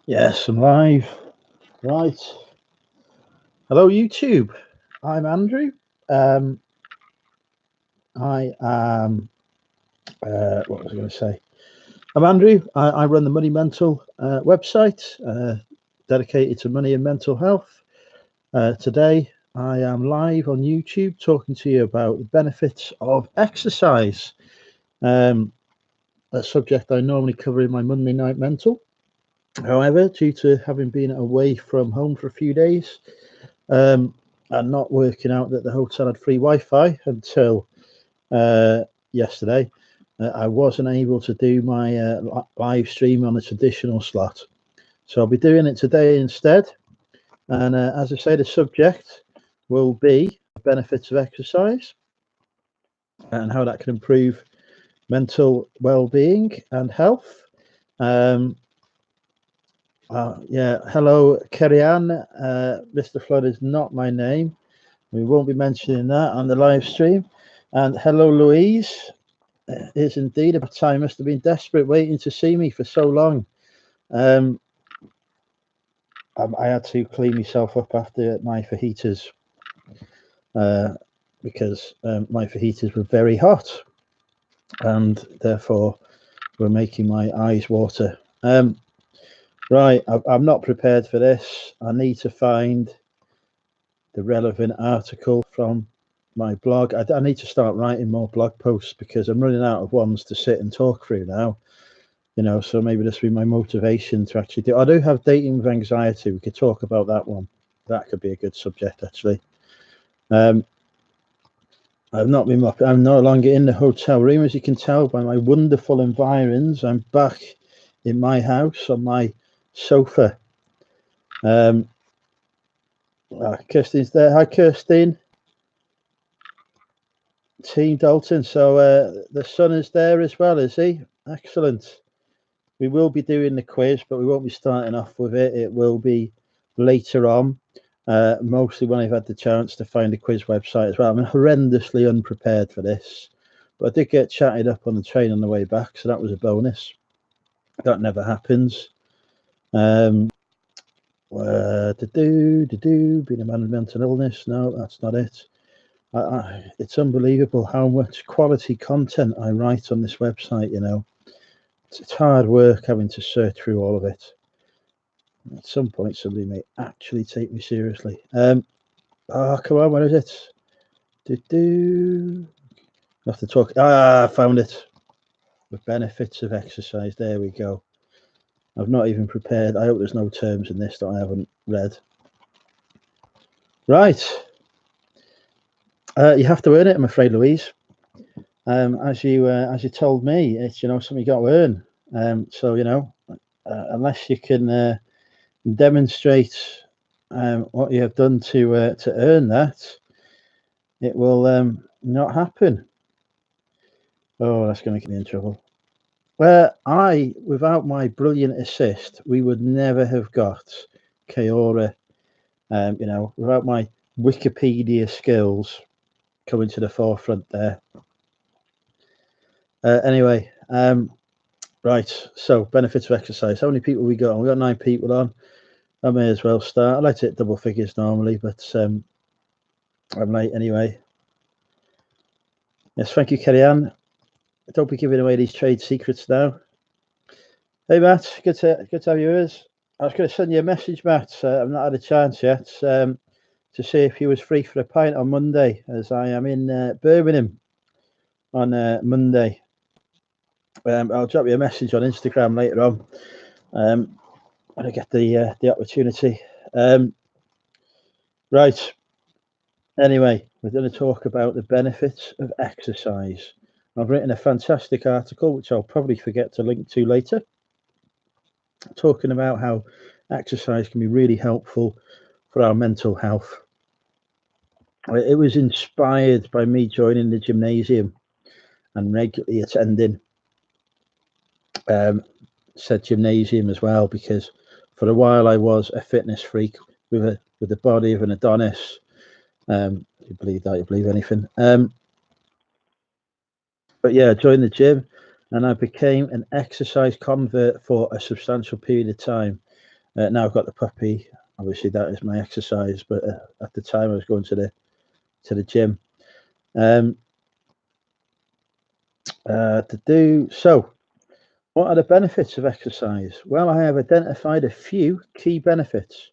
Yes, I'm live. Right. Hello, YouTube. I'm Andrew. Um, I am. What was I going to say? I'm Andrew. I run the Money Mental website dedicated to money and mental health. Today, I am live on YouTube talking to you about the benefits of exercise. Um, a subject I normally cover in my Monday Night Mental. However, due to having been away from home for a few days, um, and not working out that the hotel had free Wi-Fi until yesterday, I wasn't able to do my live stream on a traditional slot. So I'll be doing it today instead. And as I say, the subject will be the benefits of exercise and how that can improve mental well-being and health. Um, yeah, hello, Kerry-Ann. Mr. Flood is not my name. We won't be mentioning that on the live stream. And hello, Louise. It is indeed about time. Must have been desperate waiting to see me for so long. Um, I had to clean myself up after my fajitas uh, because my fajitas were very hot and therefore were making my eyes water. Right, I'm not prepared for this. I need to find the relevant article from my blog. I need to start writing more blog posts because I'm running out of ones to sit and talk through now. So maybe this will be my motivation to actually do. I do have dating with anxiety. We could talk about that one. That could be a good subject, actually. I've not been up. I'm no longer in the hotel room, as you can tell by my wonderful environs. I'm back in my house on my sofa. Kirsten's there. Hi, Kirsten. Team Dalton. So the son is there as well, is he? Excellent. We will be doing the quiz, but we won't be starting off with it. It will be later on, mostly when I've had the chance to find a quiz website as well. I'm horrendously unprepared for this, but I did get chatted up on the train on the way back, so that was a bonus. That never happens. Being a man with mental illness. No, that's not it. It's unbelievable how much quality content I write on this website. It's hard work having to search through all of it. At some point, somebody may actually take me seriously. Come on, where is it? I have to talk. I found it. The benefits of exercise. There we go. I've not even prepared. I hope there's no terms in this that I haven't read. Right. You have to earn it, I'm afraid, Louise. As you told me, it's something you got to earn. So unless you can demonstrate what you have done to earn that, it will not happen. Oh, that's going to get me in trouble. Without my brilliant assist, we would never have got Kaora. Without my Wikipedia skills coming to the forefront there. Anyway, right. So benefits of exercise. How many people we got on? We got 9 people on. I may as well start. I like to hit double figures normally, but I'm late anyway. Yes, thank you, Kerry-Ann. Don't be giving away these trade secrets now. Hey, Matt. Good to have you with us. I was going to send you a message, Matt. I've not had a chance yet to see if you was free for a pint on Monday, as I am in Birmingham on Monday. I'll drop you a message on Instagram later on when I get the opportunity. Right. Anyway, we're going to talk about the benefits of exercise. I've written a fantastic article, which I'll probably forget to link to later, talking about how exercise can be really helpful for our mental health. It was inspired by me joining the gymnasium and regularly attending said gymnasium as well, because for a while I was a fitness freak with the body of an Adonis. You believe that? You believe anything? But yeah, I joined the gym and I became an exercise convert for a substantial period of time. Now I've got the puppy. Obviously, that is my exercise. But at the time, I was going to the gym. So, what are the benefits of exercise? Well, I have identified a few key benefits.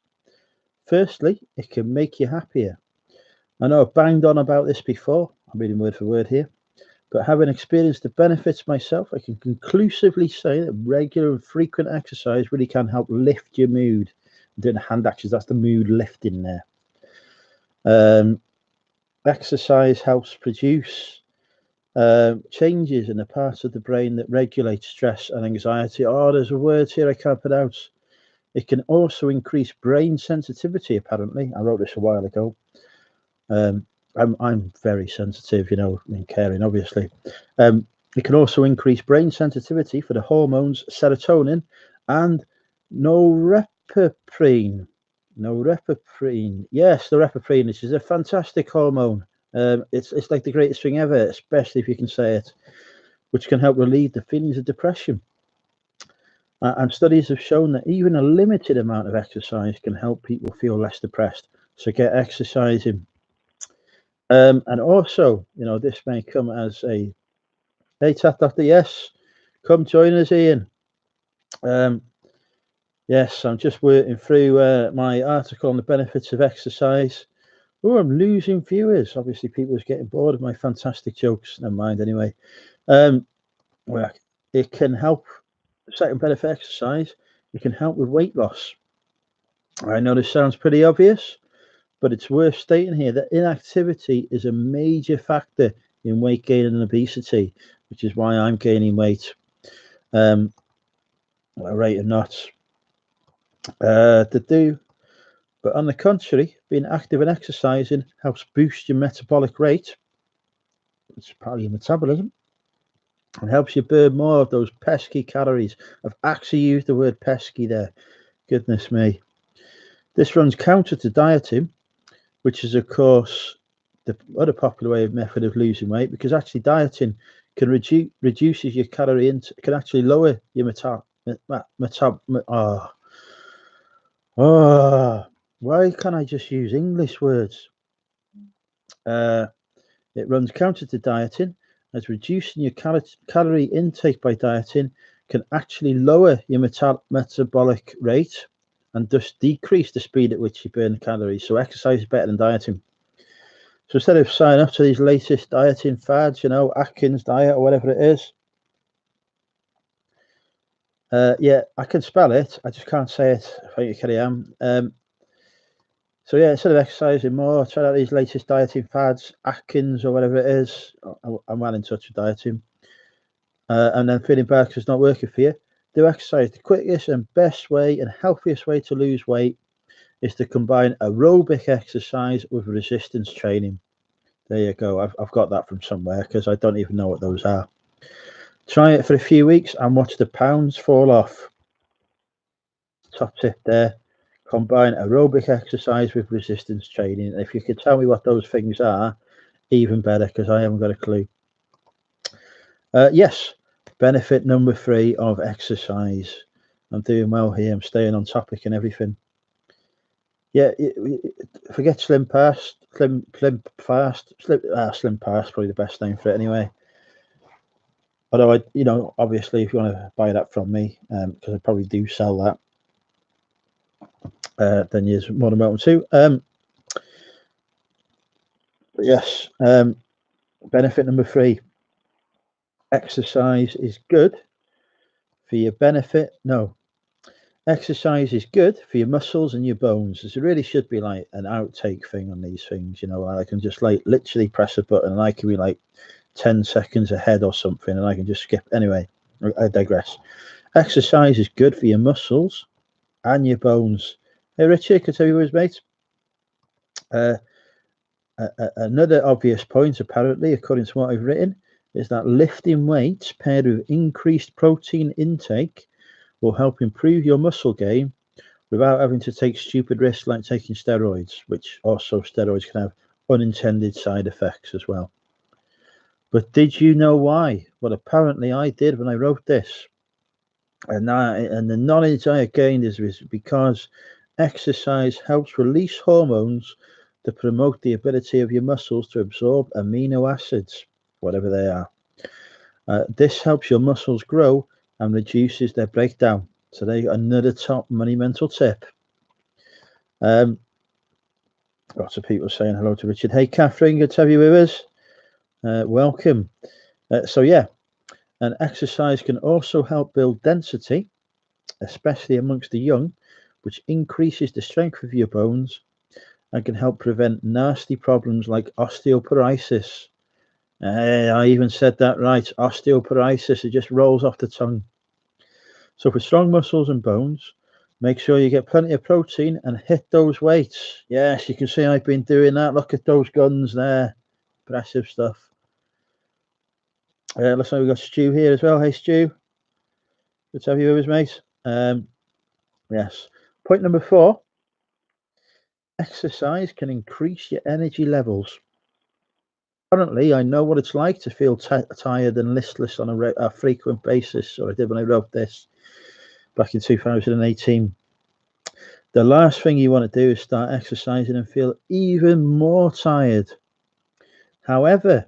Firstly, it can make you happier. I know I've banged on about this before. I'm reading word for word here. But having experienced the benefits myself, I can conclusively say that regular and frequent exercise really can help lift your mood. I'm doing hand actions, that's the mood lifting there. Exercise helps produce changes in the parts of the brain that regulate stress and anxiety. Oh, there's a word here I can't pronounce. It can also increase brain sensitivity, apparently. I wrote this a while ago. I'm very sensitive, and caring, obviously. It can also increase brain sensitivity for the hormones serotonin and norepinephrine. Norepinephrine. Yes, norepinephrine, which is a fantastic hormone. It's like the greatest thing ever, especially if you can say it, which can help relieve the feelings of depression. And studies have shown that even a limited amount of exercise can help people feel less depressed. So get exercising. And also, this may come as a, hey, Chat Doctor, yes, come join us, Ian. Yes, I'm just working through my article on the benefits of exercise. Oh, I'm losing viewers. Obviously, people are getting bored of my fantastic jokes. Never mind, anyway. Well, it can help. The second benefit of exercise, it can help with weight loss. I know this sounds pretty obvious, but it's worth stating here that inactivity is a major factor in weight gain and obesity, which is why I'm gaining weight at a rate of knots. But on the contrary, being active and exercising helps boost your metabolic rate, which is part of your metabolism, and helps you burn more of those pesky calories. I've actually used the word pesky there. Goodness me. This runs counter to dieting, which is, of course, the other popular method of losing weight, because actually dieting can reduces your calorie intake, can actually lower your why can't I just use English words? It runs counter to dieting, as reducing your calorie intake by dieting can actually lower your metabolic rate and thus decrease the speed at which you burn calories. So exercise is better than dieting. So instead of signing up to these latest dieting fads, Atkins diet or whatever it is, yeah, I can spell it. I just can't say it. Thank you, Carrie Ann. So yeah, instead of exercising more, try out these latest dieting fads, Atkins or whatever it is. I'm well in touch with dieting. And then feeling bad because it's not working for you. Do exercise. The quickest and best way and healthiest way to lose weight is to combine aerobic exercise with resistance training. There you go. I've got that from somewhere because I don't even know what those are. Try it for a few weeks and watch the pounds fall off. Top tip there. Combine aerobic exercise with resistance training. And if you could tell me what those things are, even better, because I haven't got a clue. Yes, benefit number 3 of exercise. I'm doing well here. I'm staying on topic and everything. Yeah, forget slim fast. Slim fast, probably the best name for it anyway. Although obviously, if you want to buy that from me, because I probably do sell that, then you're more than welcome to. But yes, benefit number 3: exercise is good for your benefit. No, exercise is good for your muscles and your bones. It really should be like an outtake thing on these things. I can just like literally press a button and I can be like 10 seconds ahead or something, and I can just skip. Anyway, I digress. Exercise is good for your muscles and your bones. Hey, Richard, can I tell you his mate? Another obvious point, apparently, according to what I've written, is that lifting weights paired with increased protein intake will help improve your muscle gain without having to take stupid risks like taking steroids, which also steroids can have unintended side effects as well. But did you know why? Well, apparently I did when I wrote this. And the knowledge I gained is because exercise helps release hormones to promote the ability of your muscles to absorb amino acids, whatever they are. This helps your muscles grow and reduces their breakdown. So there you go, another top money mental tip. Um, Lots of people saying hello to Richard. Hey, Catherine, good to have you with us. Welcome. So yeah, and exercise can also help build density, especially amongst the young, which increases the strength of your bones and can help prevent nasty problems like osteoporosis. I even said that right. Osteoporosis, it just rolls off the tongue. So for strong muscles and bones, make sure you get plenty of protein and hit those weights. Yes, you can see I've been doing that. Look at those guns there. Impressive stuff. Looks like we've got Stu here as well. Hey, Stu. Good to have you with us, mate. Yes. Point number 4. Exercise can increase your energy levels. Currently, I know what it's like to feel tired and listless on a frequent basis, or I did when I wrote this back in 2018. The last thing you want to do is start exercising and feel even more tired. However,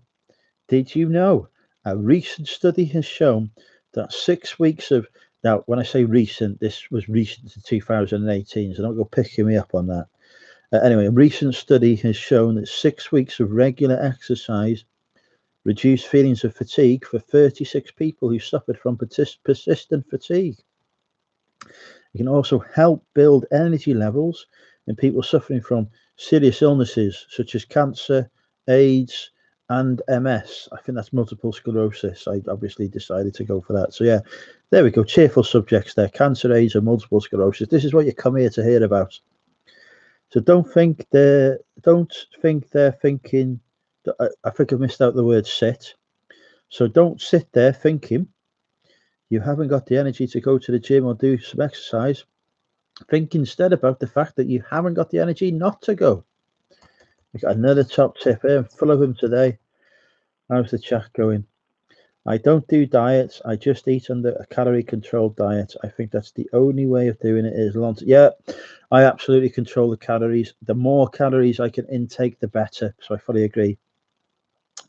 did you know a recent study has shown that 6 weeks of now, when I say recent, this was recent to 2018, so don't go picking me up on that. Anyway, a recent study has shown that 6 weeks of regular exercise reduced feelings of fatigue for 36 people who suffered from persistent fatigue. It can also help build energy levels in people suffering from serious illnesses such as cancer, AIDS, and MS. I think that's multiple sclerosis. I obviously decided to go for that. So yeah, there we go. Cheerful subjects there: cancer, AIDS, and multiple sclerosis. This is what you come here to hear about. So don't think they're thinking. I think I've missed out the word sit. So don't sit there thinking you haven't got the energy to go to the gym or do some exercise. Think instead about the fact that you haven't got the energy not to go. We got another top tip here, full of them today. How's the chat going? I don't do diets. I just eat under a calorie controlled diet. I think that's the only way of doing it is long. Yeah, I absolutely control the calories. The more calories I can intake, the better. So I fully agree.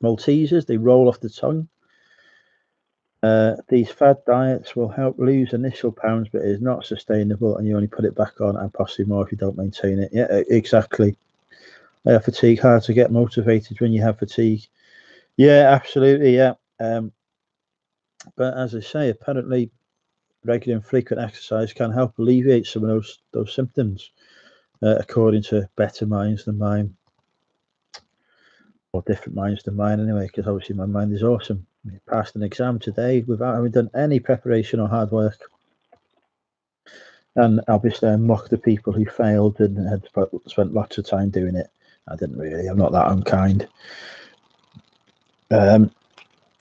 Maltesers, they roll off the tongue. These fad diets will help lose initial pounds, but it is not sustainable, and you only put it back on and possibly more if you don't maintain it. Yeah, exactly. Fatigue, hard to get motivated when you have fatigue. Yeah, absolutely. Yeah. But as I say, apparently regular and frequent exercise can help alleviate some of those symptoms, according to better minds than mine, or different minds than mine anyway. Because obviously my mind is awesome. I passed an exam today without having done any preparation or hard work. And obviously, I mocked the people who failed and had spent lots of time doing it. I didn't really. I'm not that unkind.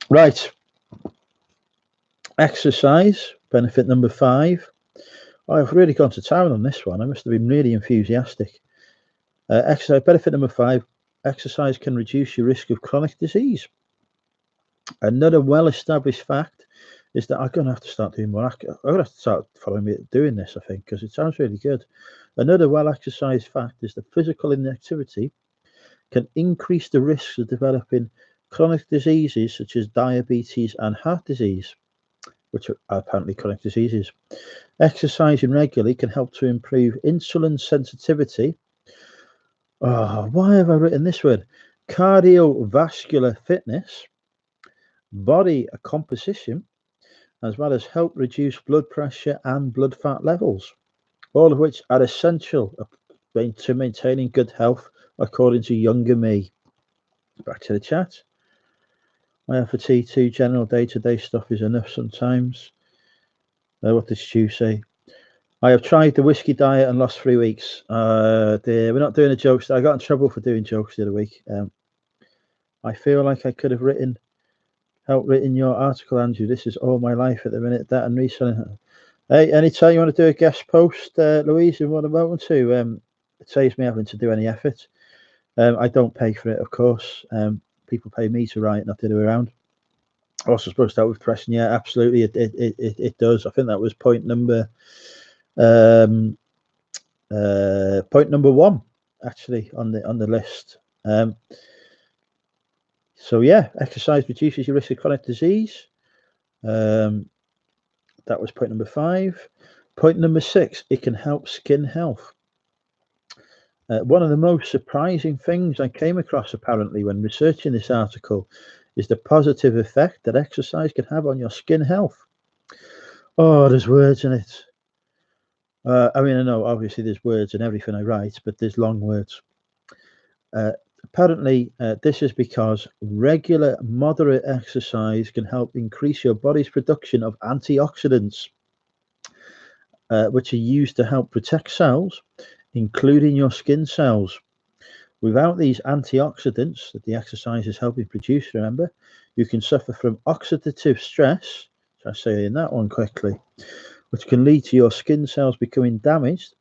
Right. Exercise, benefit number 5. I've really gone to town on this one. I must have been really enthusiastic. Exercise, benefit number 5. Exercise can reduce your risk of chronic disease. Another well-established fact is that I'm going to have to start doing more. I'm going to have to start following me doing this, I think, because it sounds really good. Another well-exercised fact is that physical inactivity can increase the risks of developing chronic diseases such as diabetes and heart disease, which are apparently chronic diseases. Exercising regularly can help to improve insulin sensitivity. Oh, why have I written this word? Cardiovascular fitness, body composition, as well as help reduce blood pressure and blood fat levels, all of which are essential to maintaining good health, according to younger me. Back to the chat. I have fatigue too. General day-to-day stuff is enough sometimes. What does Stu say? I have tried the whiskey diet and lost 3 weeks. We're not doing a joke. I got in trouble for doing jokes the other week. I feel like I could have helped written your article, Andrew. This is all my life at the minute. That and reselling. Hey, anytime you want to do a guest post, Louise, you're more than welcome to. It saves me having to do any effort. I don't pay for it, of course. People pay me to write, not the other way around. Also supposed to help with depression. Yeah, absolutely. It does. I think that was point number um, point number 1 actually on the list. So yeah, exercise reduces your risk of chronic disease. That was point number 5. Point number 6, it can help skin health. One of the most surprising things I came across apparently when researching this article is the positive effect that exercise can have on your skin health. Oh, there's words in it. I mean, I know obviously there's words in everything I write, but there's long words. Apparently, this is because regular, moderate exercise can help increase your body's production of antioxidants, which are used to help protect cells, including your skin cells. Without these antioxidants that the exercise is helping produce, remember, you can suffer from oxidative stress. So I say in that one quickly, which can lead to your skin cells becoming damaged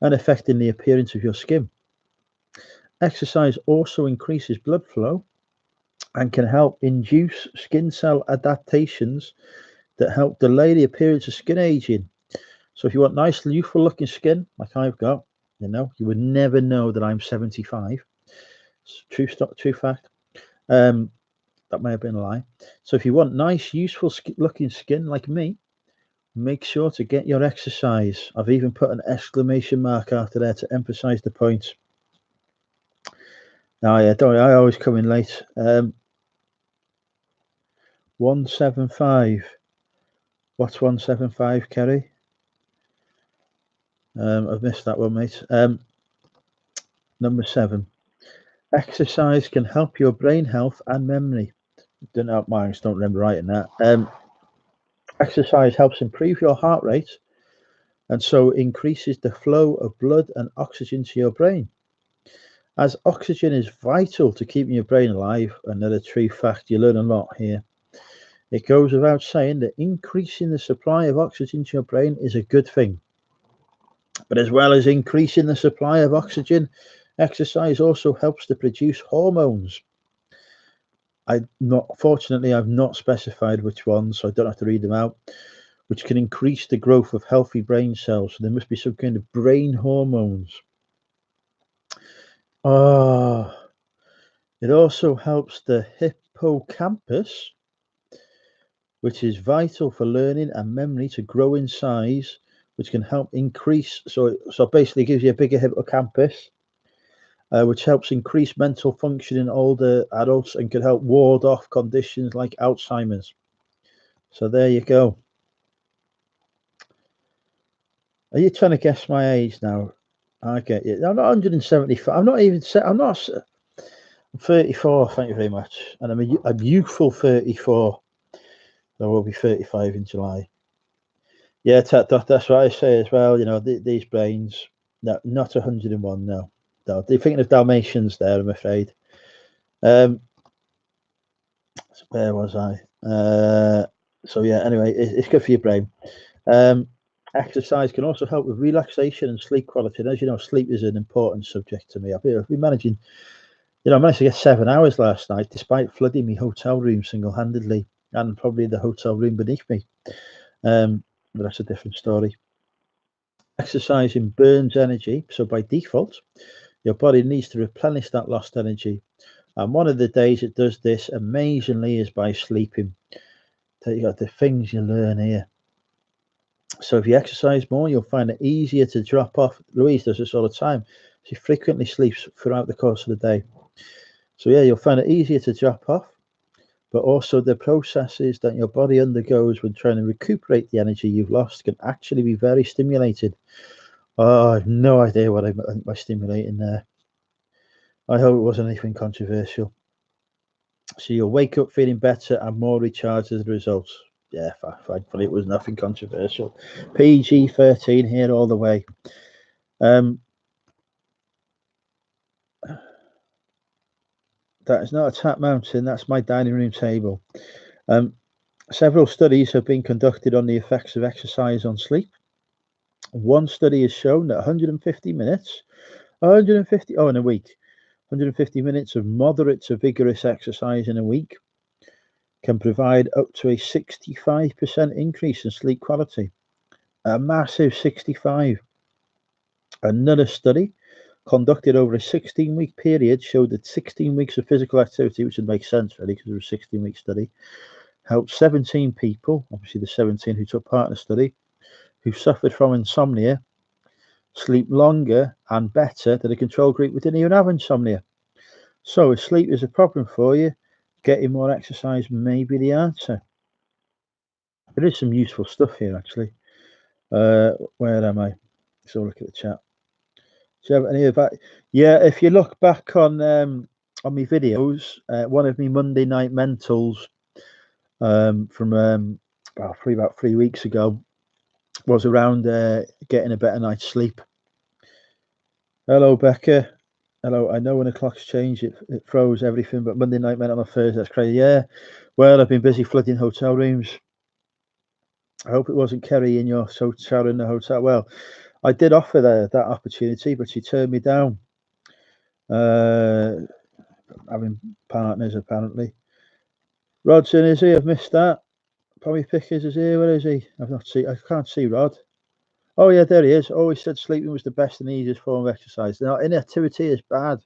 and affecting the appearance of your skin. Exercise also increases blood flow and can help induce skin cell adaptations that help delay the appearance of skin aging. So if you want nice, youthful looking skin, like I've got, you would never know that I'm 75. It's true fact. That may have been a lie. So if you want nice, useful looking skin like me, make sure to get your exercise. I've even put an exclamation mark after there to emphasize the point. Oh yeah, don't worry, I always come in late. 175. What's 175, Kerry? I've missed that one, mate. Number 7. Exercise can help your brain health and memory. Didn't help mine, don't remember writing that. Exercise helps improve your heart rate and so increases the flow of blood and oxygen to your brain. As oxygen is vital to keeping your brain alive, another true fact, you learn a lot here. It goes without saying that increasing the supply of oxygen to your brain is a good thing. But as well as increasing the supply of oxygen, exercise also helps to produce hormones. Fortunately, I've not specified which ones, so I don't have to read them out, which can increase the growth of healthy brain cells. So there must be some kind of brain hormones. It also helps the hippocampus, which is vital for learning and memory, to grow in size, which can help increase. So basically, it gives you a bigger hippocampus, which helps increase mental function in older adults and can help ward off conditions like Alzheimer's. So there you go. Are you trying to guess my age now? I get you. I'm not 175. I'm not even. I'm not. I'm 34. Thank you very much. And I'm a youthful 34. I will be 35 in July. Yeah, that's what I say as well. These brains. No, not 101. No. They're thinking of Dalmatians there, I'm afraid. Where was I? So yeah. Anyway, it's good for your brain. Exercise can also help with relaxation and sleep quality. And as you know, sleep is an important subject to me. I've been managing, I managed to get 7 hours last night, despite flooding my hotel room single-handedly, and probably the hotel room beneath me. But that's a different story. Exercising burns energy, so by default, your body needs to replenish that lost energy. And one of the days it does this amazingly is by sleeping. So you got the things you learn here. So if you exercise more, you'll find it easier to drop off. Louise does this all the time. She frequently sleeps throughout the course of the day. So yeah, you'll find it easier to drop off, but also the processes that your body undergoes when trying to recuperate the energy you've lost can actually be very stimulated. Oh, I have no idea what I meant by stimulating there. I hope it wasn't anything controversial. So you'll wake up feeling better and more recharged as a result. Yeah, thankfully it was nothing controversial. PG-13 here all the way. That is not a tap mountain, that's my dining room table. Several studies have been conducted on the effects of exercise on sleep. One study has shown that 150 minutes, in a week, 150 minutes of moderate to vigorous exercise in a week can provide up to a 65% increase in sleep quality. A massive 65. Another study conducted over a 16-week period showed that 16 weeks of physical activity, which would make sense really because it was a 16-week study, helped 17 people, obviously the 17 who took part in the study, who suffered from insomnia, sleep longer and better than a control group who didn't even have insomnia. So if sleep is a problem for you, getting more exercise may be the answer. There is some useful stuff here actually. Where am I? Let's have a look at the chat. Do you have any of that? Yeah, if you look back on my videos, one of my Monday night mentals from about 3 weeks ago was around getting a better night's sleep. Hello, Becca. Hello. I know when the clocks change, it throws everything, but Monday night meant on a Thursday. That's crazy. Yeah. Well, I've been busy flooding hotel rooms. I hope it wasn't Kerry in your shower in the hotel. Well, I did offer that opportunity, but she turned me down. Having partners apparently. Rodson is he? I've missed that. Probably Pickers is here. Where is he? I've not seen. I can't see Rod. Oh yeah, there he is. Always said sleeping was the best and easiest form of exercise. Now inactivity is bad.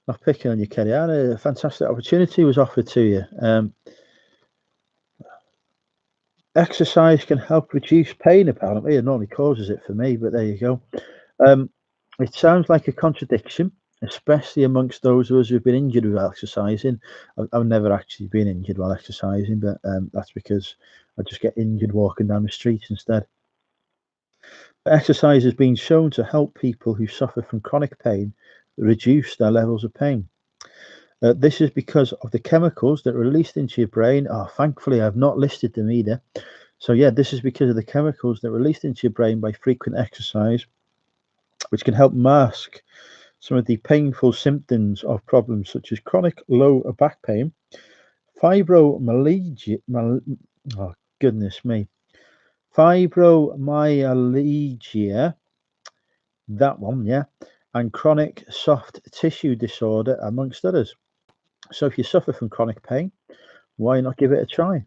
Not picking on you, Kerry. A fantastic opportunity was offered to you. Exercise can help reduce pain. Apparently, it normally causes it for me, but there you go. It sounds like a contradiction, especially amongst those of us who've been injured with exercising. I've never actually been injured while exercising, but that's because I just get injured walking down the streets instead. Exercise has been shown to help people who suffer from chronic pain reduce their levels of pain. This is because of the chemicals that are released into your brain. Oh, thankfully, I've not listed them either. So yeah, this is because of the chemicals that are released into your brain by frequent exercise, which can help mask some of the painful symptoms of problems such as chronic low back pain, fibromyalgia, oh goodness me, fibromyalgia, that one, yeah, and chronic soft tissue disorder, amongst others. So if you suffer from chronic pain, why not give it a try?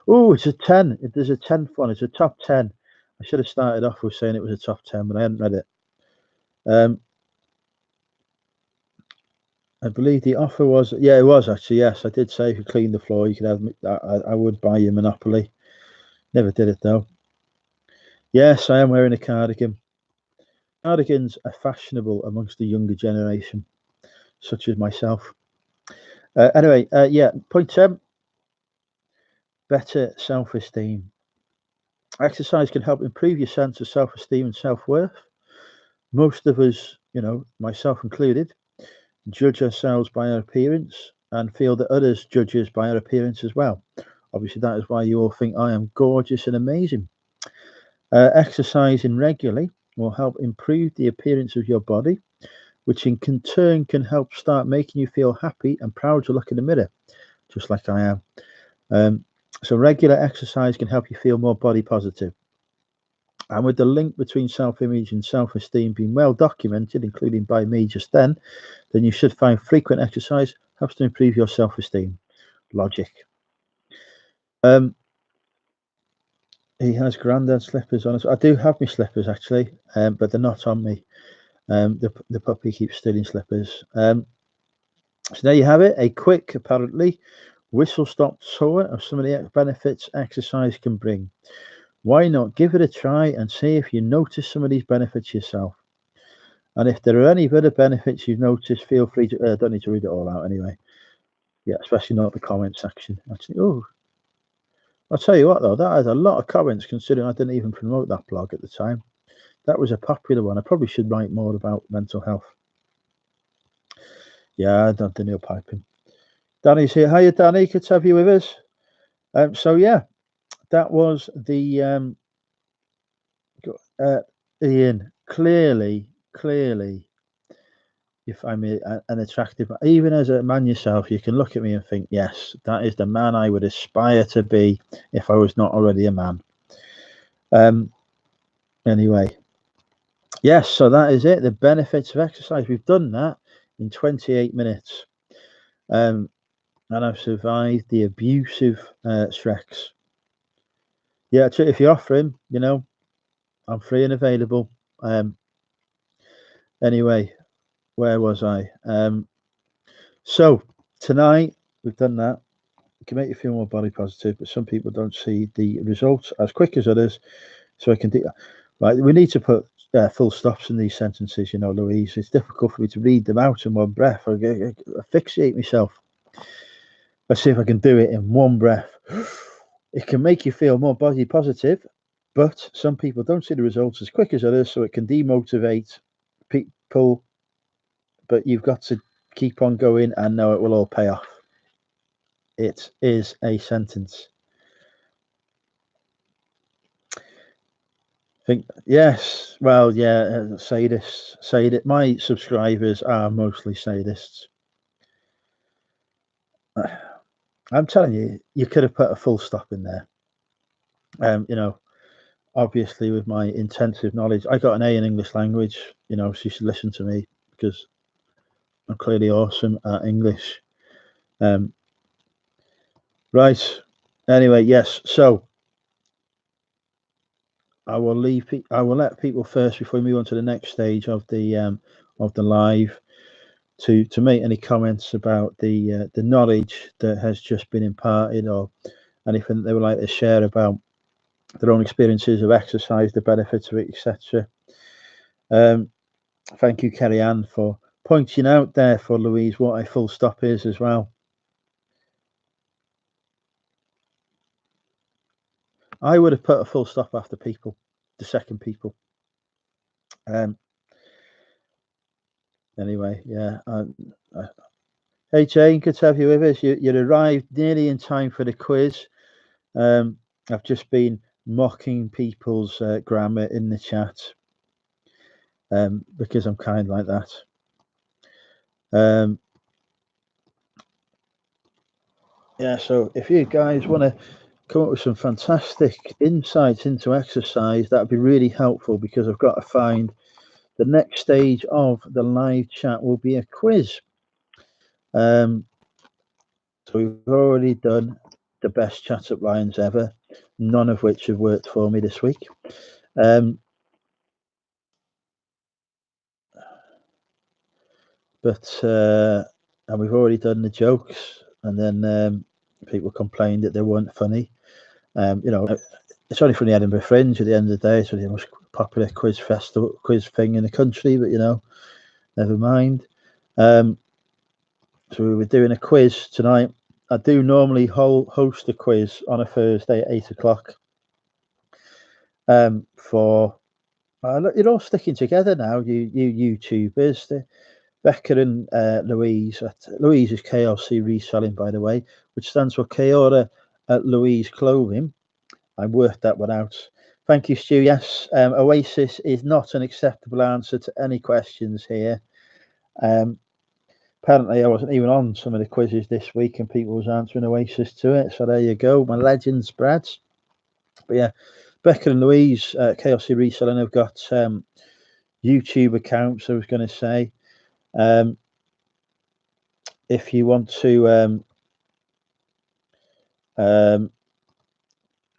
Oh, it's a 10. There's a 10th one. It's a top 10. I should have started off with saying it was a top 10, but I hadn't read it. I believe the offer was, yeah, it was actually, yes. I did say if you clean the floor, you could have, I would buy you Monopoly. Never did it though. Yes, I am wearing a cardigan. Cardigans are fashionable amongst the younger generation, such as myself. Anyway, yeah, point 10, better self-esteem. Exercise can help improve your sense of self-esteem and self-worth. Most of us, myself included, judge ourselves by our appearance and feel that others judge us by our appearance as well. Obviously, that is why you all think I am gorgeous and amazing. Exercising regularly will help improve the appearance of your body, which in turn can help start making you feel happy and proud to look in the mirror, just like I am. So regular exercise can help you feel more body positive. And with the link between self-image and self-esteem being well documented, including by me just then you should find frequent exercise helps to improve your self-esteem. Logic. He has granddad slippers on us. I do have my slippers actually, but they're not on me. The puppy keeps stealing slippers. So there you have it. A quick, apparently, whistle-stop tour of some of the benefits exercise can bring. Why not give it a try and see if you notice some of these benefits yourself? And if there are any other benefits you've noticed, feel free to. Don't need to read it all out anyway. Yeah, especially not the comment section. Actually, oh, I'll tell you what though, that has a lot of comments considering I didn't even promote that blog at the time. That was a popular one. I probably should write more about mental health. Yeah, I don't do nail piping. Danny's here. Hiya, Danny. Good to have you with us. So yeah, that was the Ian. Clearly, if I'm an attractive, even as a man yourself, you can look at me and think, yes, that is the man I would aspire to be if I was not already a man. Anyway, yes, so that is it. The benefits of exercise. We've done that. in 28 minutes. And I've survived the abusive Shreks. Yeah, if you offer him, you know, I'm free and available. Anyway, where was I? So tonight we've done that. It can make you feel more body positive, but some people don't see the results as quick as others. So I can do right. We need to put full stops in these sentences, you know, Louise. It's difficult for me to read them out in one breath. I asphyxiate myself. Let's see if I can do it in one breath. It can make you feel more body positive, but some people don't see the results as quick as others, so it can demotivate people. But you've got to keep on going and know it will all pay off. It is a sentence. Think yes. Well, yeah, sadists. Sadist. My subscribers are mostly sadists. I'm telling you, you could have put a full stop in there. You know, obviously with my intensive knowledge, I got an A in English language. You know, so you should listen to me because I'm clearly awesome at English. Right. Anyway, yes. So I will leave. I will let people first before we move on to the next stage of the live to make any comments about the knowledge that has just been imparted or anything they would like to share about their own experiences of exercise, the benefits of it, etc. Thank you, Kerry Ann, for pointing out there for Louise what a full stop is as well. I would have put a full stop after people, the second people. Anyway, yeah. Hey Jane, good to have you with us. You arrived nearly in time for the quiz. I've just been mocking people's grammar in the chat because I'm kind like that. Yeah, so if you guys want to come up with some fantastic insights into exercise, that'd be really helpful because I've got to find the next stage of the live chat will be a quiz. So we've already done the best chat up lines ever, none of which have worked for me this week. But and we've already done the jokes, and then people complained that they weren't funny. You know, it's only from the Edinburgh Fringe at the end of the day. It's the most popular quiz thing in the country, but you know, never mind. So we were doing a quiz tonight. I do normally host a quiz on a Thursday at 8 o'clock. For you're all sticking together now, you YouTubers. Becca and Louise. Louise is KLC Reselling, by the way, which stands for Keora at Louise Clothing. I worked that one out. Thank you, Stu. Yes, Oasis is not an acceptable answer to any questions here. Apparently, I wasn't even on some of the quizzes this week, and people was answering Oasis to it. So there you go, my legend spreads. But yeah, Becca and Louise, KLC Reselling, have got YouTube accounts. I was going to say. If you want to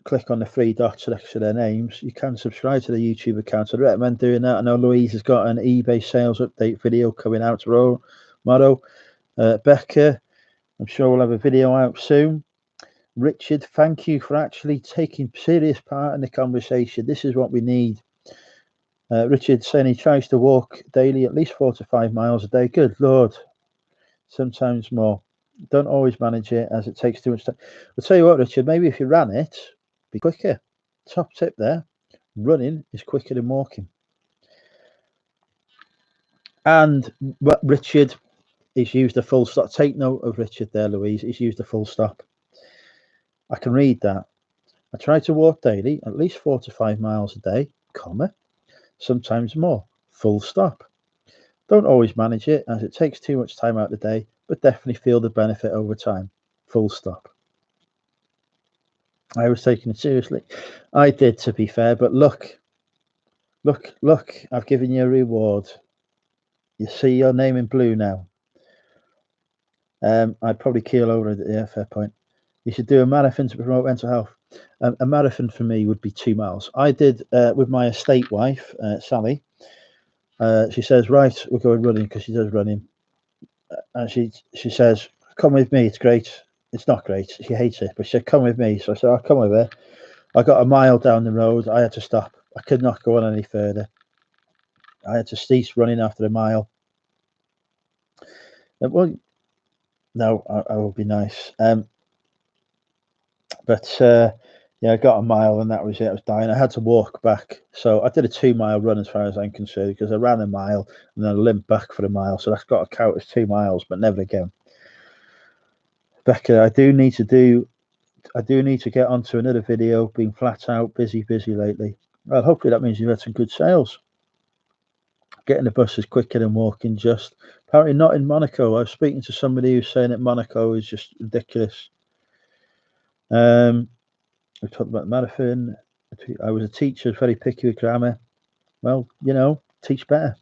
click on the three dots next to their names, you can subscribe to the YouTube account. I'd recommend doing that. I know Louise has got an eBay sales update video coming out tomorrow. Becca, I'm sure we'll have a video out soon. Richard, thank you for actually taking serious part in the conversation. This is what we need. Richard saying he tries to walk daily at least 4 to 5 miles a day. Good Lord. Sometimes more. Don't always manage it as it takes too much time. I'll tell you what, Richard, maybe if you ran it, be quicker. Top tip there. Running is quicker than walking. And Richard, he's used a full stop. Take note of Richard there, Louise. He's used a full stop. I can read that. I try to walk daily, at least 4 to 5 miles a day, comma, sometimes more, full stop. Don't always manage it as it takes too much time out of the day, but definitely feel the benefit over time, full stop. I was taking it seriously. I did, to be fair, but look, I've given you a reward. You see your name in blue now. I'd probably keel over at the fair point. You should do a marathon to promote mental health. A marathon for me would be 2 miles. I did with my estate wife, Sally. She says, right, we're going running because she does running. And she says, come with me. It's great. It's not great. She hates it, but she said, come with me. So I said, I'll come with her. I got a mile down the road. I had to stop. I could not go on any further. I had to cease running after a mile. Well, no, I will be nice. But yeah, I got a mile and that was it. I was dying. I had to walk back. So I did a 2 mile run as far as I'm concerned because I ran a mile and then I limped back for a mile. So that's got to count as 2 miles, but never again. Becca, I do need to get onto another video. Been flat out busy lately. Well, hopefully that means you've had some good sales. Getting the bus is quicker than walking. Just apparently not in Monaco. I was speaking to somebody who's saying that Monaco is just ridiculous. We talked about the marathon. I was a teacher, very picky with grammar. Well, teach better.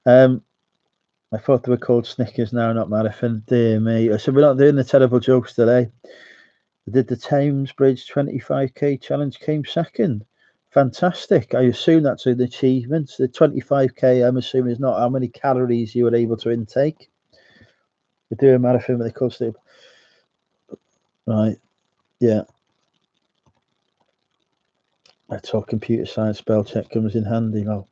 I thought they were called Snickers now, not marathon. Dear me. I said, we're not doing the terrible jokes today. I did the Thames Bridge 25k challenge, came second. Fantastic. I assume that's an achievement. The 25k, I'm assuming, is not how many calories you were able to intake. They do a marathon with the cost. Right. Yeah. That's all computer science spell check comes in handy now.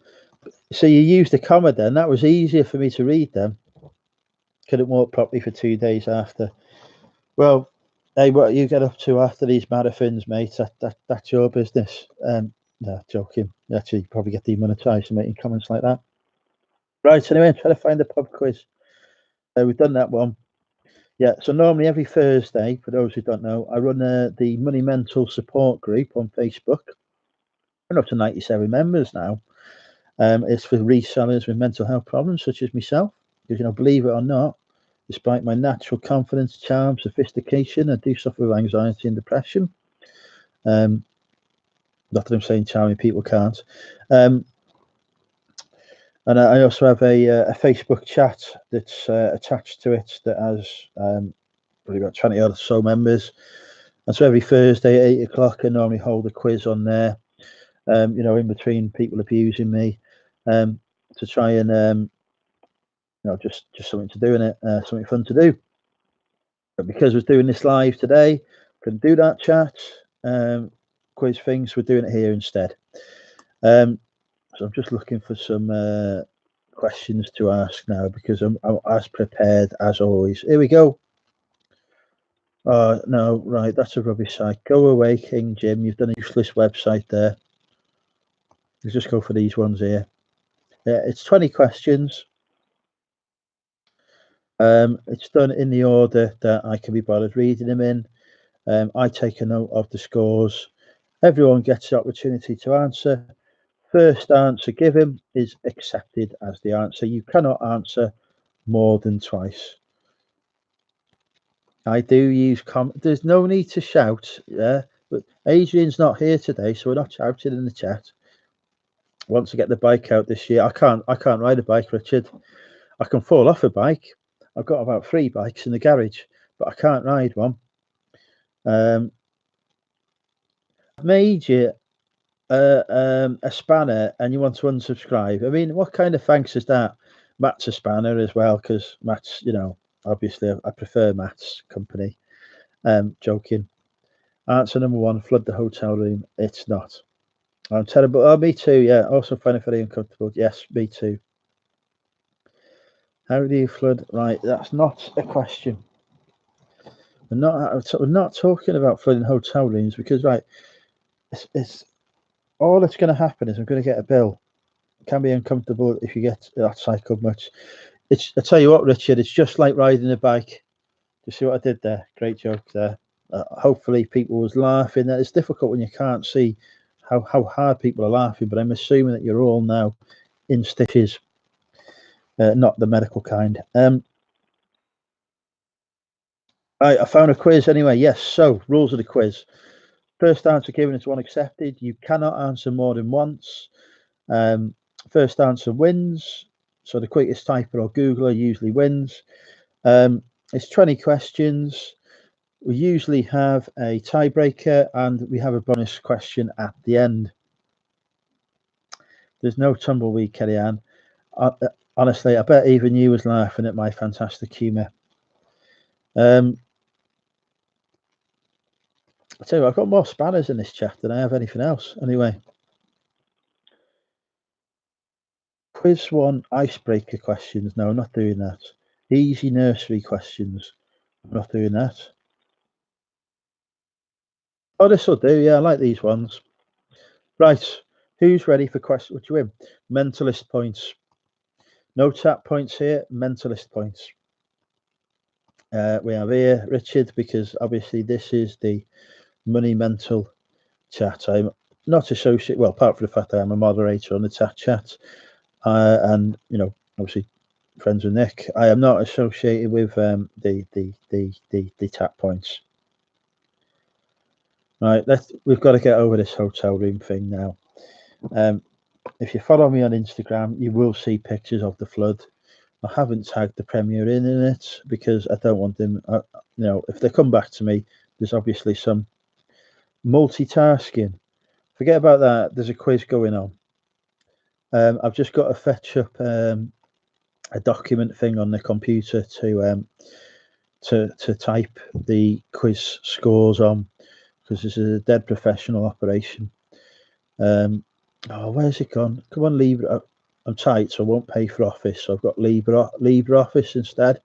So you used the comma then. That was easier for me to read them. Couldn't walk properly for 2 days after. Well, hey, what you get up to after these marathons, mate? That's your business. No, joking. Actually, probably get demonetized for making comments like that. Right. Anyway, I'm trying to find the pub quiz. We've done that one. Yeah. So normally every Thursday, for those who don't know, I run the Money Mental support group on Facebook. We're up to 97 members now. It's for resellers with mental health problems, such as myself. Because, believe it or not, despite my natural confidence, charm, sophistication, I do suffer with anxiety and depression. Not that I'm saying charming people can't. And I also have a Facebook chat that's attached to it that has probably about 20 or so members. And so every Thursday at 8 o'clock, I normally hold a quiz on there, in between people abusing me, to try and, just something to do in it, something fun to do. But because we're doing this live today, couldn't do that chat quiz things. We're doing it here instead. So I'm just looking for some questions to ask now because I'm as prepared as always. Here we go. Oh no, right, that's a rubbish site. Go away, King Jim. You've done a useless website there. Let's just go for these ones here. It's 20 questions. It's done in the order that I can be bothered reading them in. I take a note of the scores. Everyone gets the opportunity to answer. First answer given is accepted as the answer. You cannot answer more than twice. I do use there's no need to shout, yeah. But Adrian's not here today, so we're not shouting in the chat. Once I get the bike out this year, I can't ride a bike, Richard. I can fall off a bike. I've got about 3 bikes in the garage, but I can't ride one. I've made you a spanner and you want to unsubscribe. I mean, what kind of thanks is that? Matt's a spanner as well, because Matt's, obviously I prefer Matt's company. Joking. Answer number 1, flood the hotel room. It's not. I'm terrible. Oh, me too. Yeah. Also find it very uncomfortable. Yes, me too. How do you flood? Right. That's not a question. We're not talking about flooding hotel rooms because, right, it's all that's going to happen is I'm going to get a bill. It can be uncomfortable if you get that cycle much. I tell you what, Richard, it's just like riding a bike. You see what I did there? Great joke there. Hopefully people was laughing. It's difficult when you can't see how hard people are laughing, but I'm assuming that you're all now in stitches, not the medical kind. I found a quiz anyway. Yes, so rules of the quiz. First answer given is 1 accepted. You cannot answer more than once. First answer wins. So the quickest typer or Googler usually wins. It's 20 questions. We usually have a tiebreaker and we have a bonus question at the end. There's no tumbleweed, Kellyanne. Honestly, I bet even you was laughing at my fantastic humour. I tell you what, I've got more spanners in this chat than I have anything else. Anyway. Quiz 1 icebreaker questions. No, I'm not doing that. Easy nursery questions. I'm not doing that. Oh, this will do. Yeah, I like these ones. Right. Who's ready for question? What do you win? Mentalist points. No tap points here. Mentalist points. We have here Richard, because obviously this is the money mental chat. I'm not associated, well, apart from the fact that I'm a moderator on the chat, and you know, obviously friends with Nick. I am not associated with the tap points. Right, we've got to get over this hotel room thing now. If you follow me on Instagram, you will see pictures of the flood. I haven't tagged the Premier in it because I don't want them. You know, if they come back to me, there's obviously some multitasking. Forget about that. There's a quiz going on. I've just got to fetch up a document thing on the computer to type the quiz scores on, because this is a dead professional operation. Oh, where's it gone? Come on, Libra. I'm tight, so I won't pay for Office. So I've got LibreOffice instead,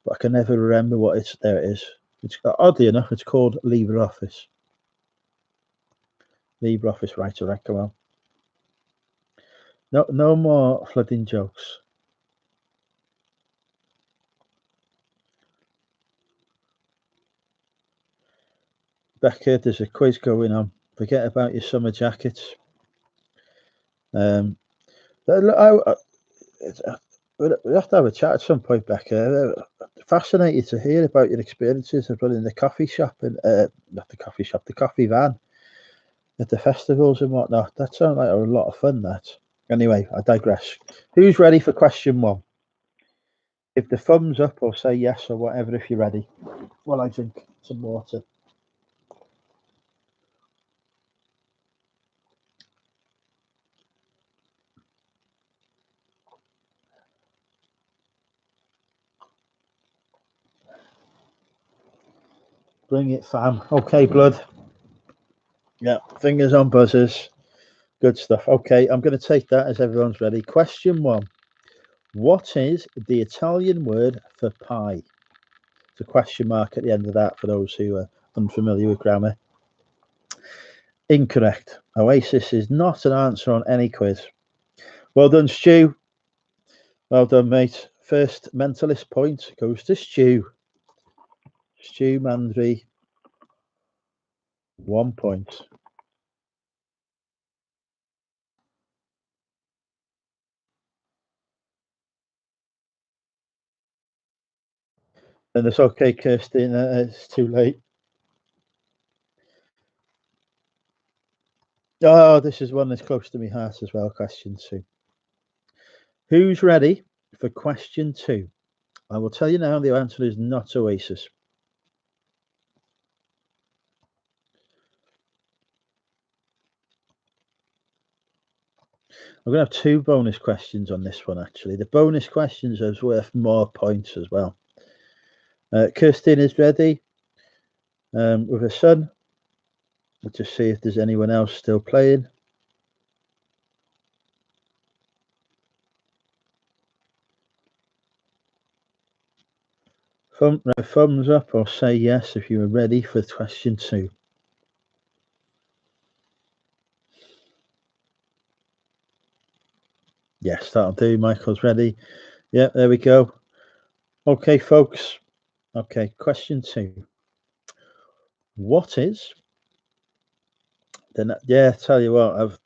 but I can never remember what it's. There it is. It's oddly enough, it's called LibreOffice. LibreOffice, right? Come on. No more flooding jokes. Becca, there's a quiz going on. Forget about your summer jackets. We have to have a chat at some point, Becca. Fascinated to hear about your experiences of running the coffee shop and not the coffee shop, the coffee van at the festivals and whatnot. That sounds like a lot of fun. That. Anyway, I digress. Who's ready for question 1? Give the thumbs up or say yes or whatever if you're ready. While I drink some water. Bring it, fam. Okay, blood. Yeah, fingers on buzzers. Good stuff. Okay, I'm going to take that as everyone's ready. Question 1. What is the Italian word for pie? It's a question mark at the end of that for those who are unfamiliar with grammar. Incorrect. Oasis is not an answer on any quiz. Well done, Stu. Well done, mate. First mentalist point goes to Stu. Stu Mandry, 1 point. And it's okay, Kirstin. It's too late. Oh, this is one that's close to my heart as well. Question 2. Who's ready for question 2? I will tell you now, the answer is not Oasis. I'm going to have 2 bonus questions on this one, actually. The bonus questions are worth more points as well. Kirstin is ready with her son. Let's just see if there's anyone else still playing. Thumbs up or say yes if you are ready for question 2. Yes, that'll do. Michael's ready. Yeah, there we go. Okay, folks. Okay, question 2. What is yeah, tell you what,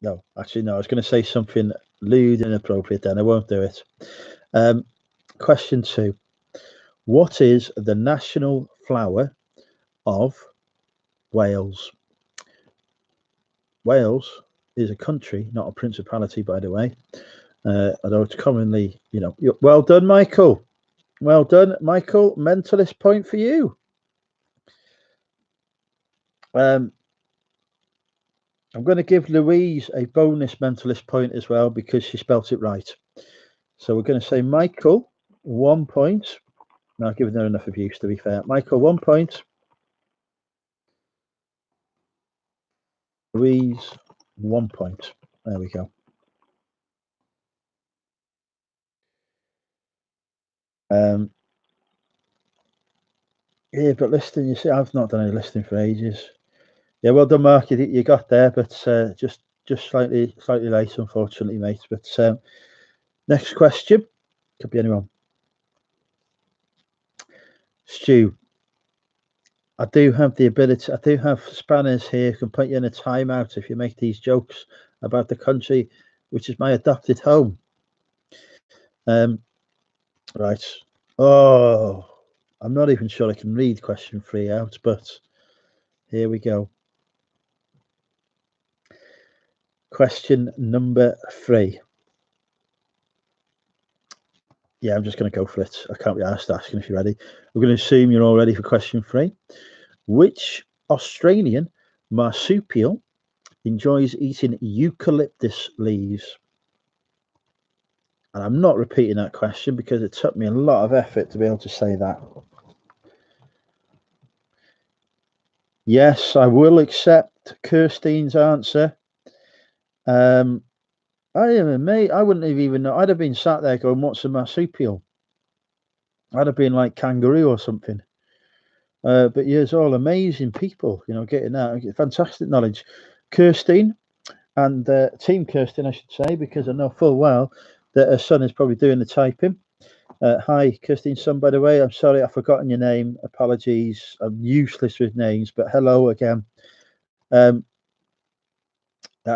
no, I was going to say something lewd and inappropriate then. I won't do it. Question 2. What is the national flower of Wales? Wales is a country, not a principality, by the way. Although it's commonly, well done, Michael. Well done, Michael. Mentalist point for you. I'm going to give Louise a bonus mentalist point as well because she spelt it right. So we're going to say Michael, 1 point. Not giving her enough abuse, to be fair. Michael, 1 point. Louise, 1 point. There we go. Yeah, but listening, you see, I've not done any listening for ages. Yeah, well done, Mark. You got there, but just slightly late, unfortunately, mate. But next question could be anyone. Stu, I do have the ability. I do have spanners here who can put you in a timeout if you make these jokes about the country, which is my adopted home. Right. Oh, I'm not even sure I can read question 3 out, but here we go. Question number 3. Yeah, I'm just going to go for it. I can't be asked asking if you're ready. We're going to assume you're all ready for question 3. Which Australian marsupial enjoys eating eucalyptus leaves? And I'm not repeating that question because it took me a lot of effort to be able to say that. Yes, I will accept Kirstein's answer. I wouldn't have even know. I'd have been sat there going, what's a marsupial? I'd have been like kangaroo or something. But yeah, it's all amazing people, getting that. Fantastic knowledge. Kirstein and Team Kirstein, I should say, because I know full well that her son is probably doing the typing. Hi, Kirstein's son, by the way. I'm sorry I've forgotten your name. Apologies. I'm useless with names, but hello again. That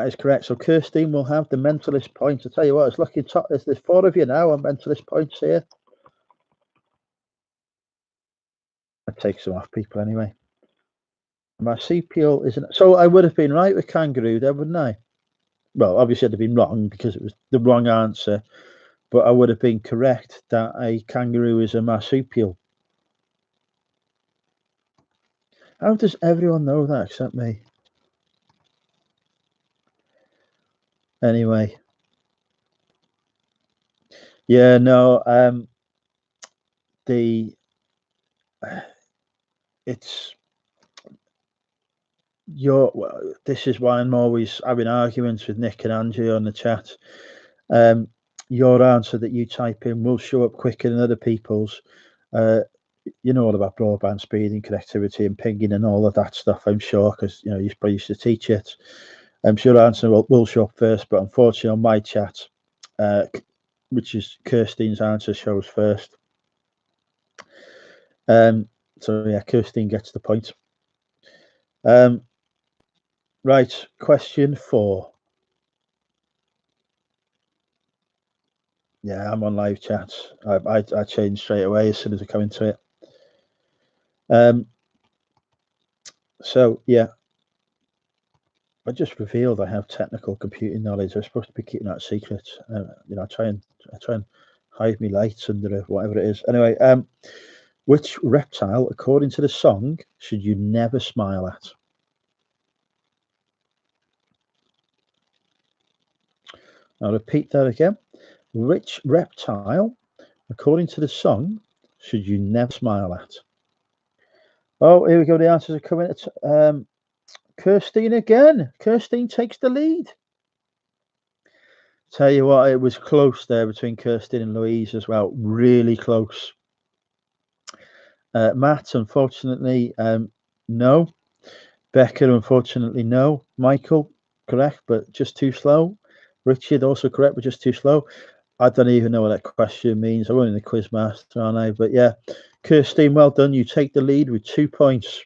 is correct. So Kirstein will have the mentalist points. I tell you what, it's looking top. There's 4 of you now on mentalist points here. I take some off people anyway. Marsupial isn't. So I would have been right with kangaroo there, wouldn't I? Well, obviously I'd have been wrong because it was the wrong answer, but I would have been correct that a kangaroo is a marsupial. How does everyone know that except me? Anyway. Yeah, no, it's this is why I'm always having arguments with Nick and Andrew on the chat. Your answer that you type in will show up quicker than other people's. You know all about broadband speed and connectivity and pinging and all of that stuff, I'm sure, because you probably used to teach it. I'm sure your answer will show up first, but unfortunately on my chat, which is Kirstein's answer, shows first. So yeah, Kirstein gets the point. Right, question 4. Yeah, I'm on live chat. I changed straight away as soon as I come into it. So yeah, I just revealed I have technical computing knowledge. I'm supposed to be keeping that secret. I try and hide me lights under whatever it is. Anyway, which reptile, according to the song, should you never smile at? I'll repeat that again. Which reptile, according to the song, should you never smile at? Oh, here we go. The answers are coming. Kirstein again. Kirstein takes the lead. Tell you what, it was close there between Kirstein and Louise as well. Really close. Matt, unfortunately, no. Becca, unfortunately, no. Michael, correct, but just too slow. Richard, also correct, but just too slow. I don't even know what that question means. I'm only the quiz master, aren't I? But yeah, Kirstein, well done. You take the lead with 2 points.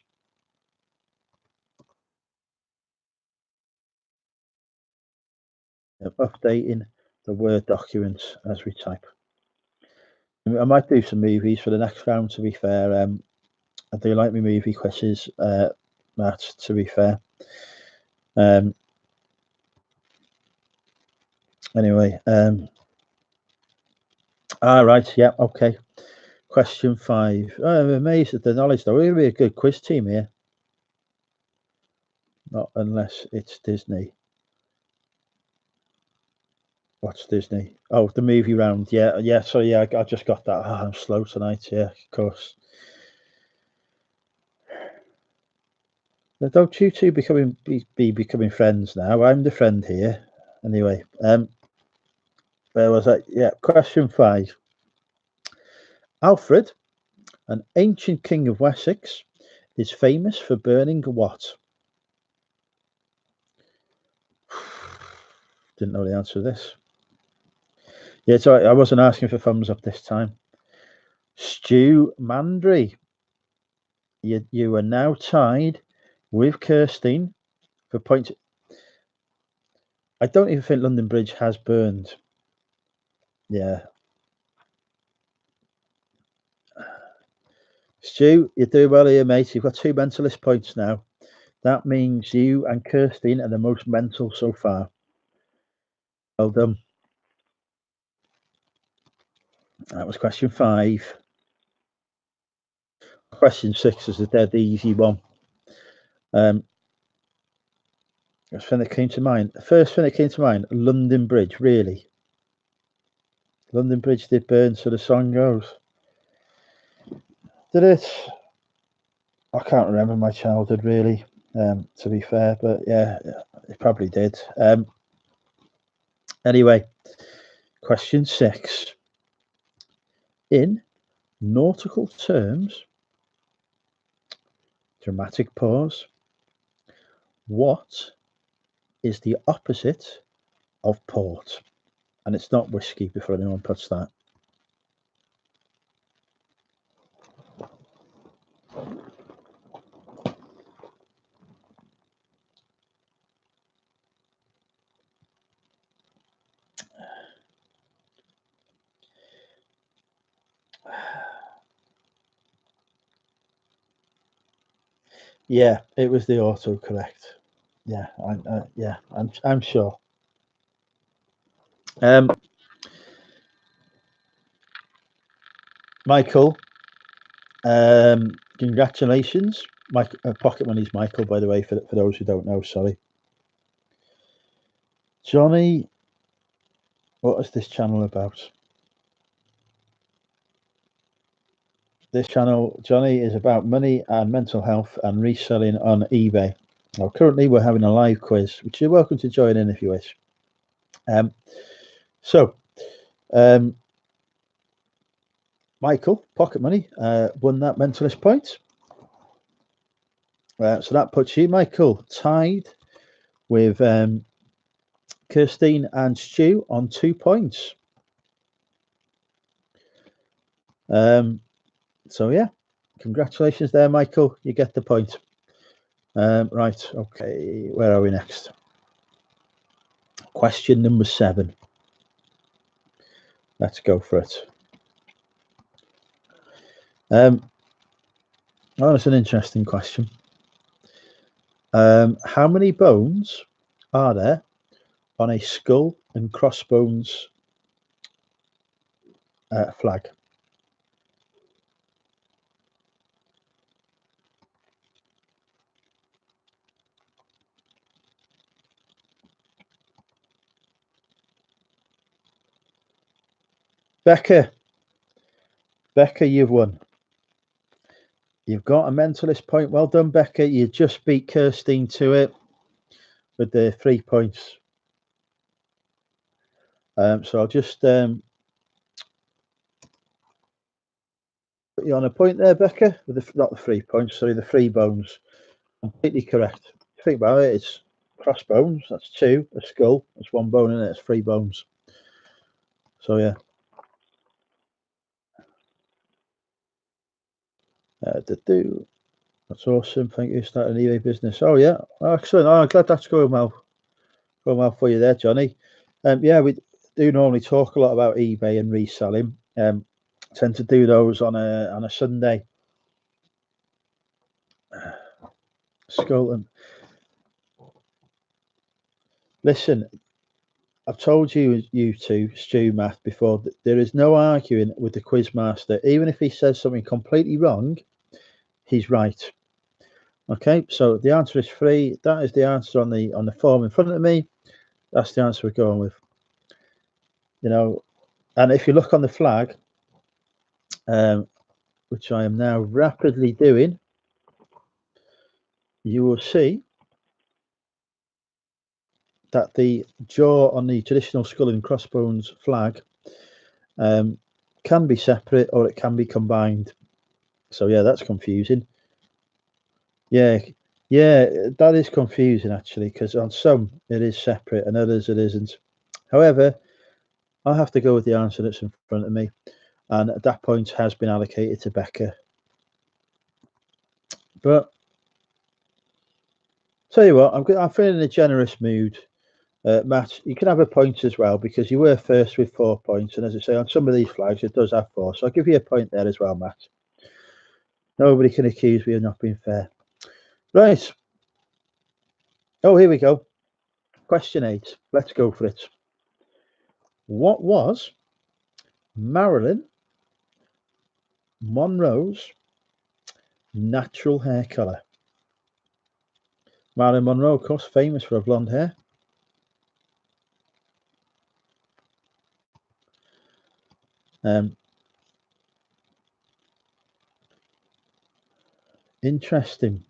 Updating the Word documents as we type. I might do some movies for the next round, to be fair. I do like my movie quizzes, Matt, to be fair. Anyway, Right. Yeah. Okay. Question 5. Oh, I'm amazed at the knowledge, though. We're going to be a good quiz team here. Not unless it's Disney. What's Disney? Oh, the movie round. Yeah. Yeah. So, yeah, I just got that. Oh, I'm slow tonight. Yeah, of course. Now, don't you two be becoming friends now? I'm the friend here. Anyway, where was I? Yeah, question 5. Alfred, an ancient king of Wessex, is famous for burning what? Didn't know the answer to this. Yeah, so I wasn't asking for thumbs up this time. Stu Mandry, you are now tied with Kirstine for points. I don't even think London Bridge has burned. Yeah. Stu, you're doing well here, mate. You've got 2 mentalist points now. That means you and Kirstine are the most mental so far. Well done. That was question 5. Question 6 is a dead easy one. First thing that came to mind, London Bridge, really. London Bridge did burn, so the song goes. Did it? I can't remember my childhood, really, to be fair, but yeah, it probably did. Anyway, question 6. In nautical terms, dramatic pause, what is the opposite of port? And it's not whiskey, before anyone puts that. Yeah, it was the autocorrect. Yeah, I'm sure. Michael, congratulations. Pocket Money's Michael, by the way, for those who don't know. Sorry, Johnny. What is this channel about? This channel, Johnny, is about money and mental health and reselling on eBay. Now, currently, we're having a live quiz, which you're welcome to join in if you wish. Michael, Pocket Money, won that mentalist point. So that puts you, Michael, tied with Kirstine and Stu on 2 points. So yeah, congratulations there, Michael. You get the point. Right, okay, where are we next? Question number 7. Let's go for it. Oh, that's an interesting question. How many bones are there on a skull and crossbones flag? Becca, you've won. You've got a mentalist point. Well done, Becca. You just beat Kirstine to it with the 3 points. So I'll just put you on a point there, Becca, with not the 3 points, sorry, the 3 bones. Completely correct. Think about it, it's crossbones, that's 2, a skull, that's 1 bone in it, it's 3 bones. So yeah. That's awesome. Thank you. Starting an eBay business. Oh yeah, excellent. Oh, I'm glad that's going well for you there, Johnny. Yeah, we do normally talk a lot about eBay and reselling. Tend to do those on a Sunday. Skulton. Listen, I've told you two, Stu, Matt, before, that there is no arguing with the quiz master. Even if he says something completely wrong, he's right. Okay, so the answer is 3. That is the answer on the form in front of me. That's the answer we're going with. You know, and if you look on the flag, which I am now rapidly doing, you will see that the jaw on the traditional skull and crossbones flag can be separate or it can be combined. So yeah, that's confusing. Yeah, that is confusing actually, because on some it is separate and others it isn't. However, I'll have to go with the answer that's in front of me, and that point has been allocated to Becca. But tell you what, I'm feeling in a generous mood. Matt, you can have a point as well because you were first with 4 points, and as I say, on some of these flags it does have 4, so I'll give you a point there as well, Matt. Nobody can accuse me of not being fair. Right. Oh, here we go. Question 8. Let's go for it. What was Marilyn Monroe's natural hair colour? Marilyn Monroe, of course, famous for her blonde hair. Interesting.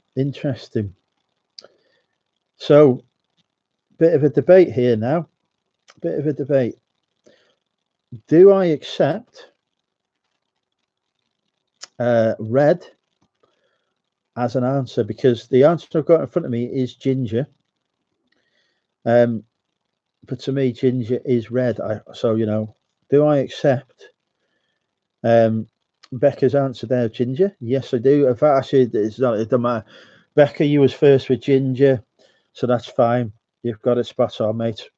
So, bit of a debate here now. Bit of a debate. Do I accept red as an answer? Because the answer I've got in front of me is ginger. But to me, ginger is red. So, you know, do I accept Becca's answer there, ginger? Yes, I do. In fact, actually, it's not, it doesn't matter. Becca, you was first with ginger, so that's fine. You've got it spot on, mate.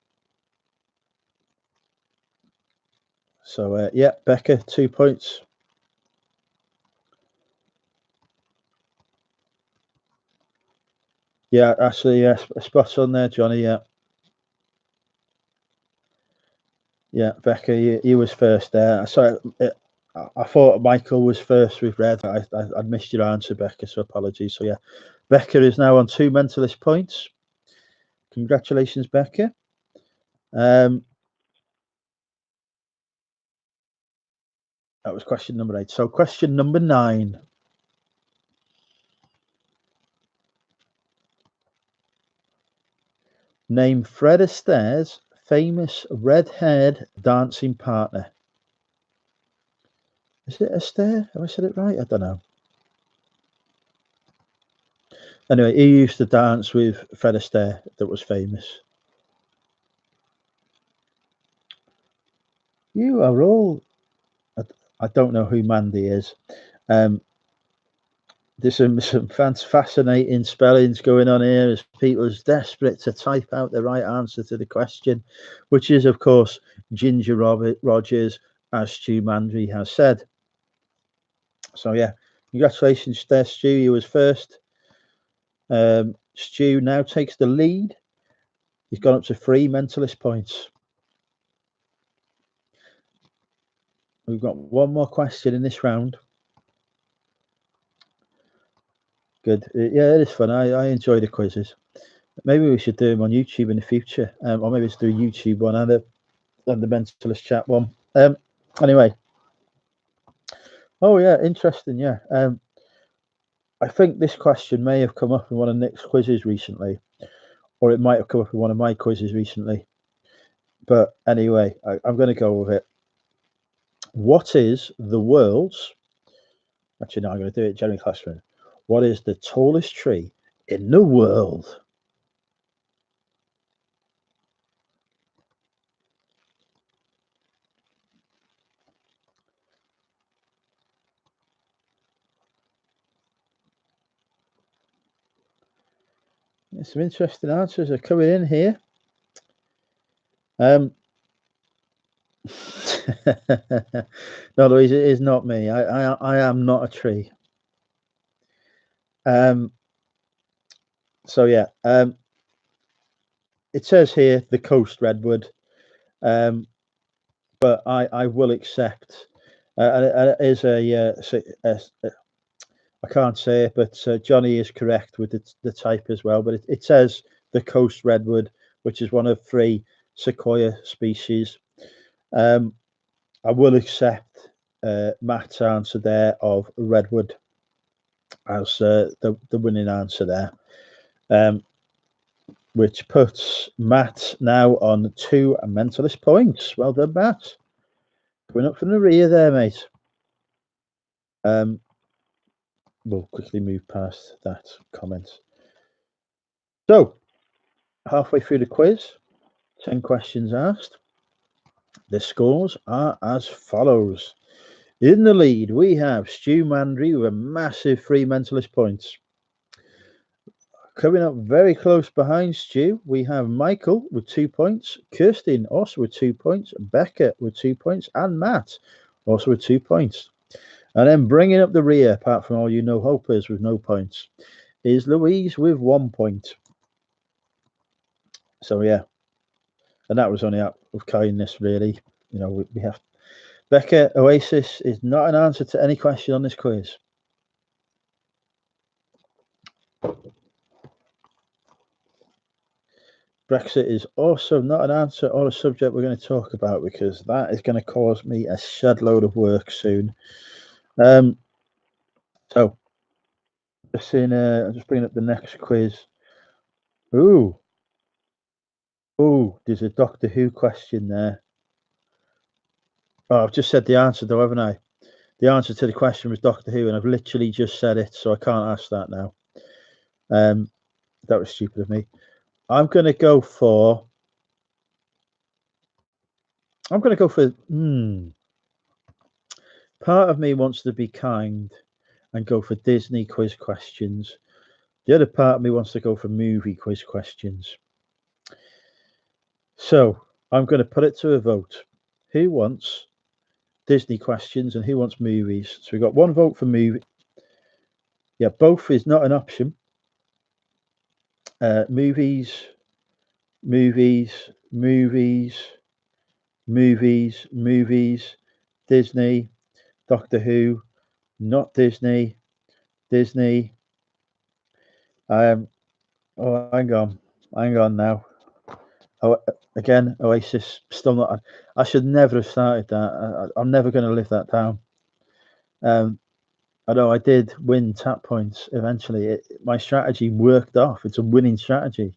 So, yeah, Becca, 2 points. Yeah, actually, yeah, spot on there, Johnny. Yeah. Yeah, Becca, you was first there. Sorry, I thought Michael was first with red. I missed your answer, Becca, so apologies. So, yeah, Becca is now on 2 mentalist points. Congratulations, Becca. That was question number 8. So, question number 9. Name Fred Astaire's famous red-haired dancing partner. Is it Astaire? Have I said it right? I don't know. Anyway, he used to dance with Fred Astaire that was famous. You are all... I don't know who Mandy is. There's some fascinating spellings going on here as people's desperate to type out the right answer to the question, which is, of course, Ginger Rogers, as Stu Mandry has said. So, yeah, congratulations there, Stu. You was first. Stu now takes the lead. He's gone up to 3 mentalist points. We've got one more question in this round. Good. Yeah, it is fun. I enjoy the quizzes. Maybe we should do them on YouTube in the future, or maybe let's do a YouTube one and the mentalist chat one. Anyway. Oh yeah, interesting. Yeah. I think this question may have come up in one of Nick's quizzes recently, or it might have come up in one of my quizzes recently. But anyway, I'm going to go with it. What is the world's... Actually, no, I'm going to do it generally classroom. What is the tallest tree in the world? There's some interesting answers are coming in here. No, Louise, it is not me. I am not a tree. So yeah, it says here the coast redwood. But I will accept. And it is I can't say it, but Johnny is correct with the type as well. But it says the coast redwood, which is one of 3 sequoia species. I will accept Matt's answer there of redwood as the winning answer there, which puts Matt now on 2 mentalist points. Well done, Matt. Coming up from the rear there, mate. We'll quickly move past that comment. So, halfway through the quiz, 10 questions asked. The scores are as follows. In the lead, we have Stu Mandry with a massive 3 mentalist points. Coming up very close behind Stu, we have Michael with 2 points, Kirsten also with 2 points, Becca with 2 points, and Matt also with 2 points. And then bringing up the rear, apart from all you no-hopers with no points, is Louise with 1 point. So, yeah. And that was only out of kindness, really. You know, we have... Becca, Oasis is not an answer to any question on this quiz. Brexit is also not an answer or a subject we're going to talk about, because that is going to cause me a shed load of work soon. So, I'm just bringing up the next quiz. Ooh, there's a Doctor Who question there. Oh, I've just said the answer though, haven't I? The answer to the question was Doctor Who, and I've literally just said it, so I can't ask that now. That was stupid of me. I'm going to go for... Part of me wants to be kind and go for Disney quiz questions. The other part of me wants to go for movie quiz questions. So I'm going to put it to a vote. Who wants Disney questions and who wants movies? So we've got 1 vote for movie. Yeah, both is not an option. Movies, Disney, Doctor Who, not Disney. Oh, hang on now. Oh, again, Oasis, still not. I should never have started that. I'm never going to live that down. Although I did win tap points eventually. My strategy worked off. It's a winning strategy.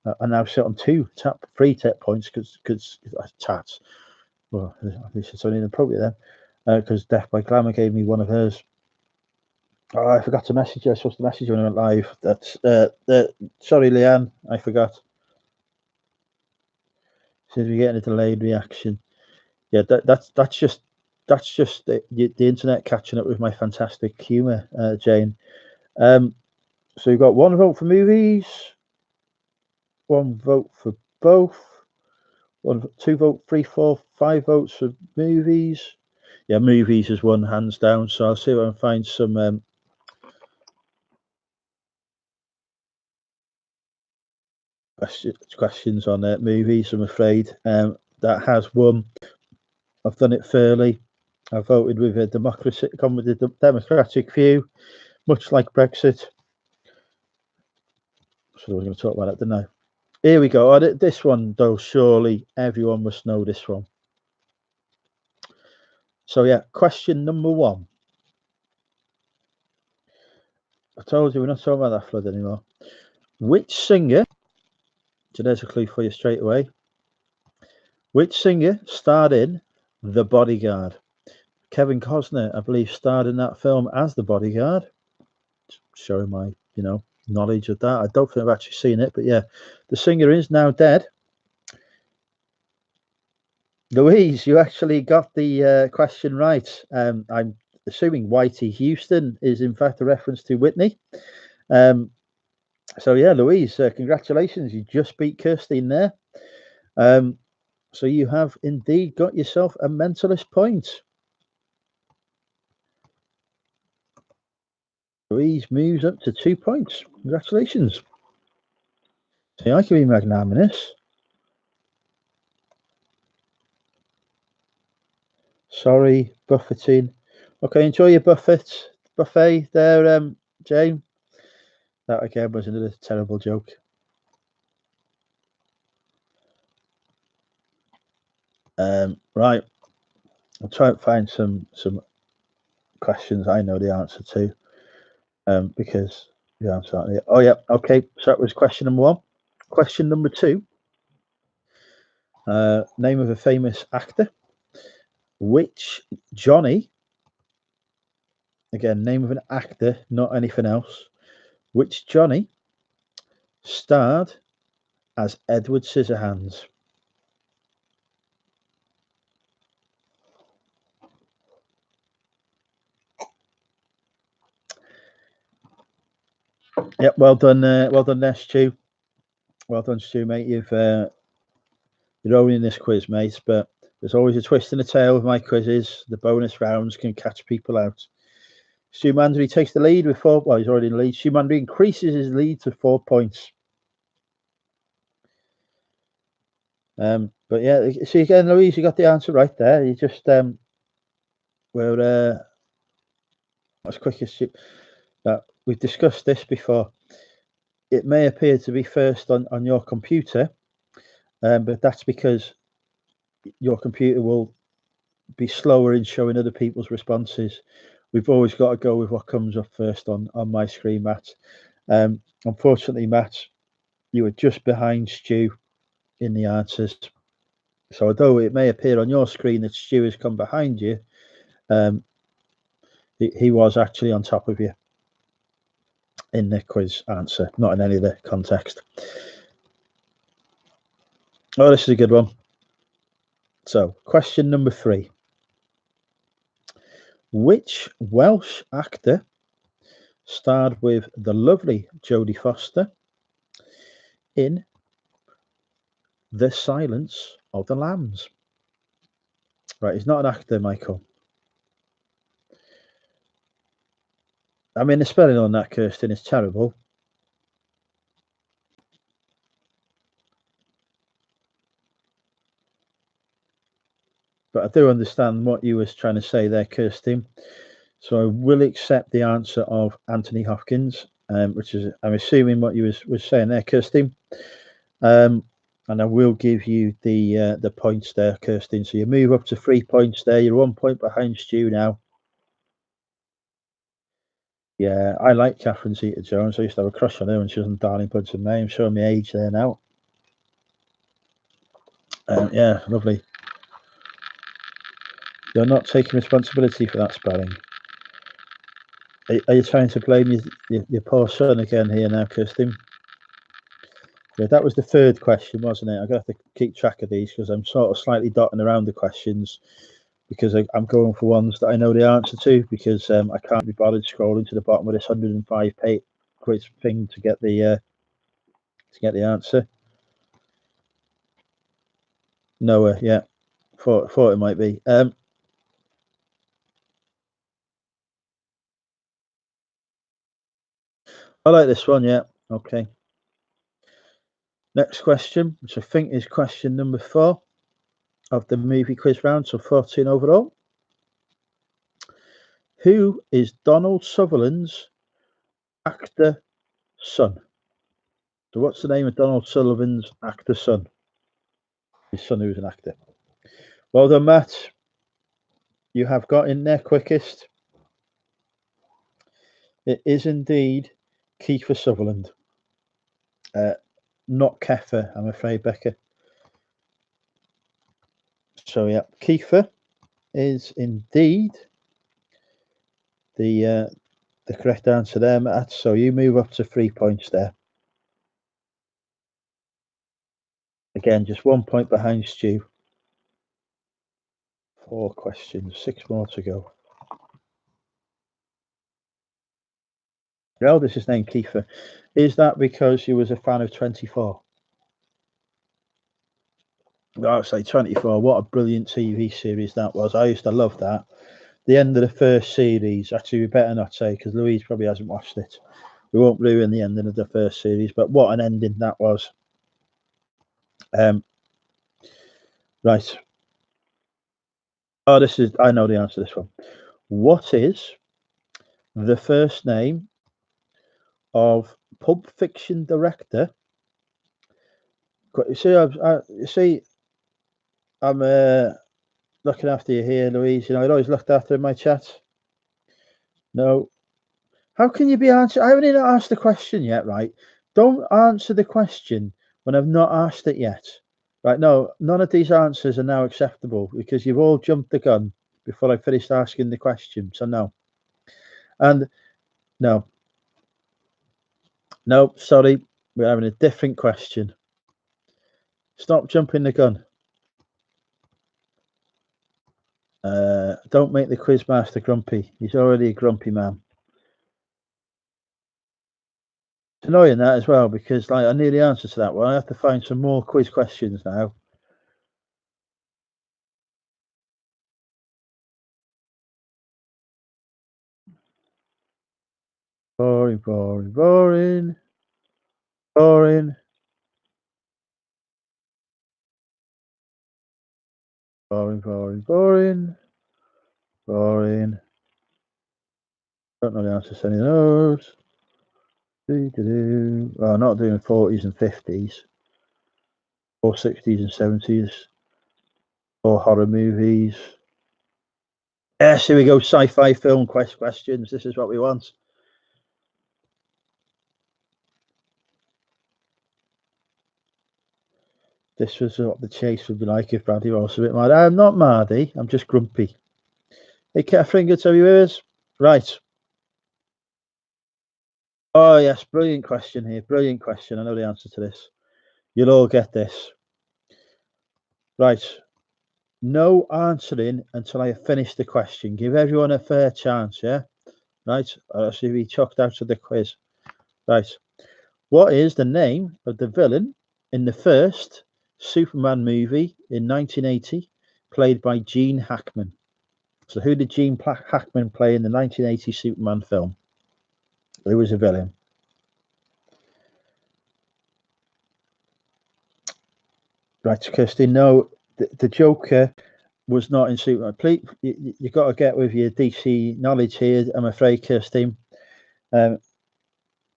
I now sit on 3 tap points because tats. Well, at least it's only inappropriate then, because Death by Glamour gave me one of hers. Oh, I forgot to message you. I was supposed to message you when I went live. That's sorry, Leanne, I forgot. Since we're getting a delayed reaction, yeah, that's just the internet catching up with my fantastic humour, Jane. So you've got 1 vote for movies, 1 vote for both, 2 vote, 3, 4, 5 votes for movies. Yeah, movies is 1 hands down. So I'll see if I can find some questions on movies. I'm afraid that has won. I've done it fairly. I voted with a democratic view, much like Brexit. So we're going to talk about that, didn't I? Here we go. This one, though, surely everyone must know this one. So, yeah, question number 1. I told you we're not talking about that flood anymore. Which singer, so there's a clue for you straight away. Which singer starred in The Bodyguard? Kevin Costner, I believe, starred in that film as the bodyguard. Showing my, knowledge of that. I don't think I've actually seen it, but yeah, the singer is now dead. Louise, you actually got the question right. I'm assuming Whitey Houston is in fact a reference to Whitney. So yeah, Louise, congratulations. You just beat Kirsten there. So you have indeed got yourself a mentalist point. Louise moves up to 2 points. Congratulations. See, I can be magnanimous. Sorry, buffeting. Okay, enjoy your buffet there, Jane. That again was another terrible joke. Right, I'll try and find some questions I know the answer to, because the answer. Oh yeah, okay. So that was question number 1. Question number 2. Name of a famous actor. Which Johnny? Again, name of an actor, not anything else. Which Johnny starred as Edward Scissorhands? Yep, well done there, Stu. Well done, Stu, mate. You're owning this quiz, mate. But there's always a twist in the tail of my quizzes. The bonus rounds can catch people out. Stu Mandry takes the lead with 4. Well, he's already in the lead. Stu Mandry increases his lead to 4 points. But yeah, see again, Louise, you got the answer right there. You just were as quick as you. We've discussed this before. It may appear to be first on your computer, but that's because your computer will be slower in showing other people's responses. We've always got to go with what comes up first on my screen, Matt. Unfortunately, Matt, you were just behind Stu in the answers. So although it may appear on your screen that Stu has come behind you, he was actually on top of you in the quiz answer, not in any other context. Oh, this is a good one. So, question number 3. Which Welsh actor starred with the lovely Jodie Foster in The Silence of the Lambs? Right, he's not an actor, Michael. I mean, the spelling on that, Kirsten, is terrible. But I do understand what you was trying to say there, Kirsten. So I will accept the answer of Anthony Hopkins, which is, I'm assuming, what you was saying there, Kirsten. And I will give you the points there, Kirsten. So you move up to 3 points there. You're 1 point behind Stu now. Yeah, I like Catherine Zeta-Jones. I used to have a crush on her when she was on Darling Buds and May. I'm showing my age there now. Yeah, lovely. You're not taking responsibility for that spelling. Are you trying to blame your poor son again here now, Kirsten? Yeah, that was the 3rd question, wasn't it? I'm going to have to keep track of these because I'm sort of slightly dotting around the questions because I'm going for ones that I know the answer to because I can't be bothered scrolling to the bottom of this 105 page quiz thing to get the answer. Noah, yeah, thought it might be. I like this one, yeah. Okay. Next question, which I think is question number 4 of the movie quiz round, so 14 overall. Who is Donald Sutherland's actor son? So what's the name of Donald Sutherland's actor son? His son who's an actor. Well done, Matt. You have got in there quickest. It is indeed Kiefer Sutherland. Not Keffer, I'm afraid, Becca. So yeah, Kiefer is indeed the correct answer there, Matt. So you move up to 3 points there. Again, just 1 point behind Stu. 4 questions, 6 more to go. Your eldest is named Kiefer. Is that because you was a fan of 24? I'd say 24. What a brilliant TV series that was. I used to love that. The end of the first series, actually, we better not say because Louise probably hasn't watched it. We won't ruin the ending of the first series, but what an ending that was. Right. Oh, this is, I know the answer to this one. What is the first name of Pulp Fiction director? You see, I'm looking after you here, Louise. You know, I'd always looked after in my chat. No. How can you be answering? I haven't even asked the question yet, right? Don't answer the question when I've not asked it yet. Right? No, none of these answers are now acceptable because you've all jumped the gun before I finished asking the question. So no. And no. No, sorry. We're having a different question. Stop jumping the gun. Don't make the quizmaster grumpy. He's already a grumpy man. It's annoying that as well because like I knew the answer to that one. I have to find some more quiz questions now. Boring, boring, boring, boring, boring, boring, boring, boring. Don't know the answer to any of those. Oh, not doing 40s and 50s, or 60s and 70s, or horror movies. Yes, here we go. Sci-fi film questions. This is what we want. This was what the chase would be like if Bradley was a bit mad. I'm not mardy. I'm just grumpy. Hey, Catherine, good to have you with us. Right. Oh, yes. Brilliant question here. Brilliant question. I know the answer to this. You'll all get this. Right. No answering until I have finished the question. Give everyone a fair chance, yeah? Right. Or else you'll be chucked out of the quiz. Right. What is the name of the villain in the first Superman movie in 1980, played by Gene Hackman? So, who did Gene Hackman play in the 1980 Superman film? Who was a villain? Right, Kirsty. No, the Joker was not in Superman. Please, you got to get with your DC knowledge here. I'm afraid, Kirsty. You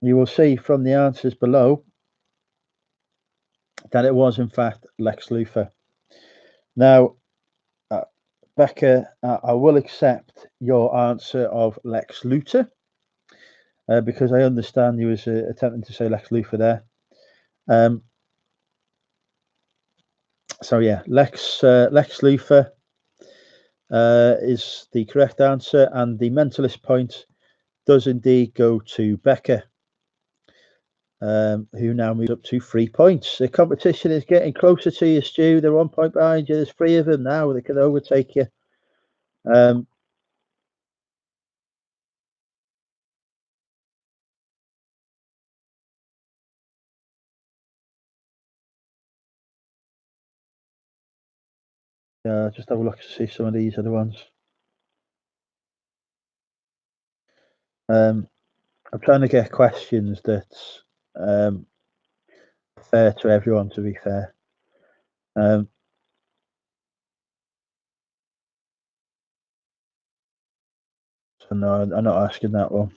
will see from the answers below that it was in fact Lex Luthor. Now, Becca, I will accept your answer of Lex Luthor because I understand you was attempting to say Lex Luthor there. So yeah, Lex Luthor is the correct answer, and the mentalist point does indeed go to Becca, who now moves up to 3 points. The competition is getting closer to you, Stu. They're 1 point behind you. There's 3 of them now. They can overtake you. Just have a look to see some of these other ones. I'm trying to get questions that's fair to everyone, to be fair. So no, I'm not asking that one.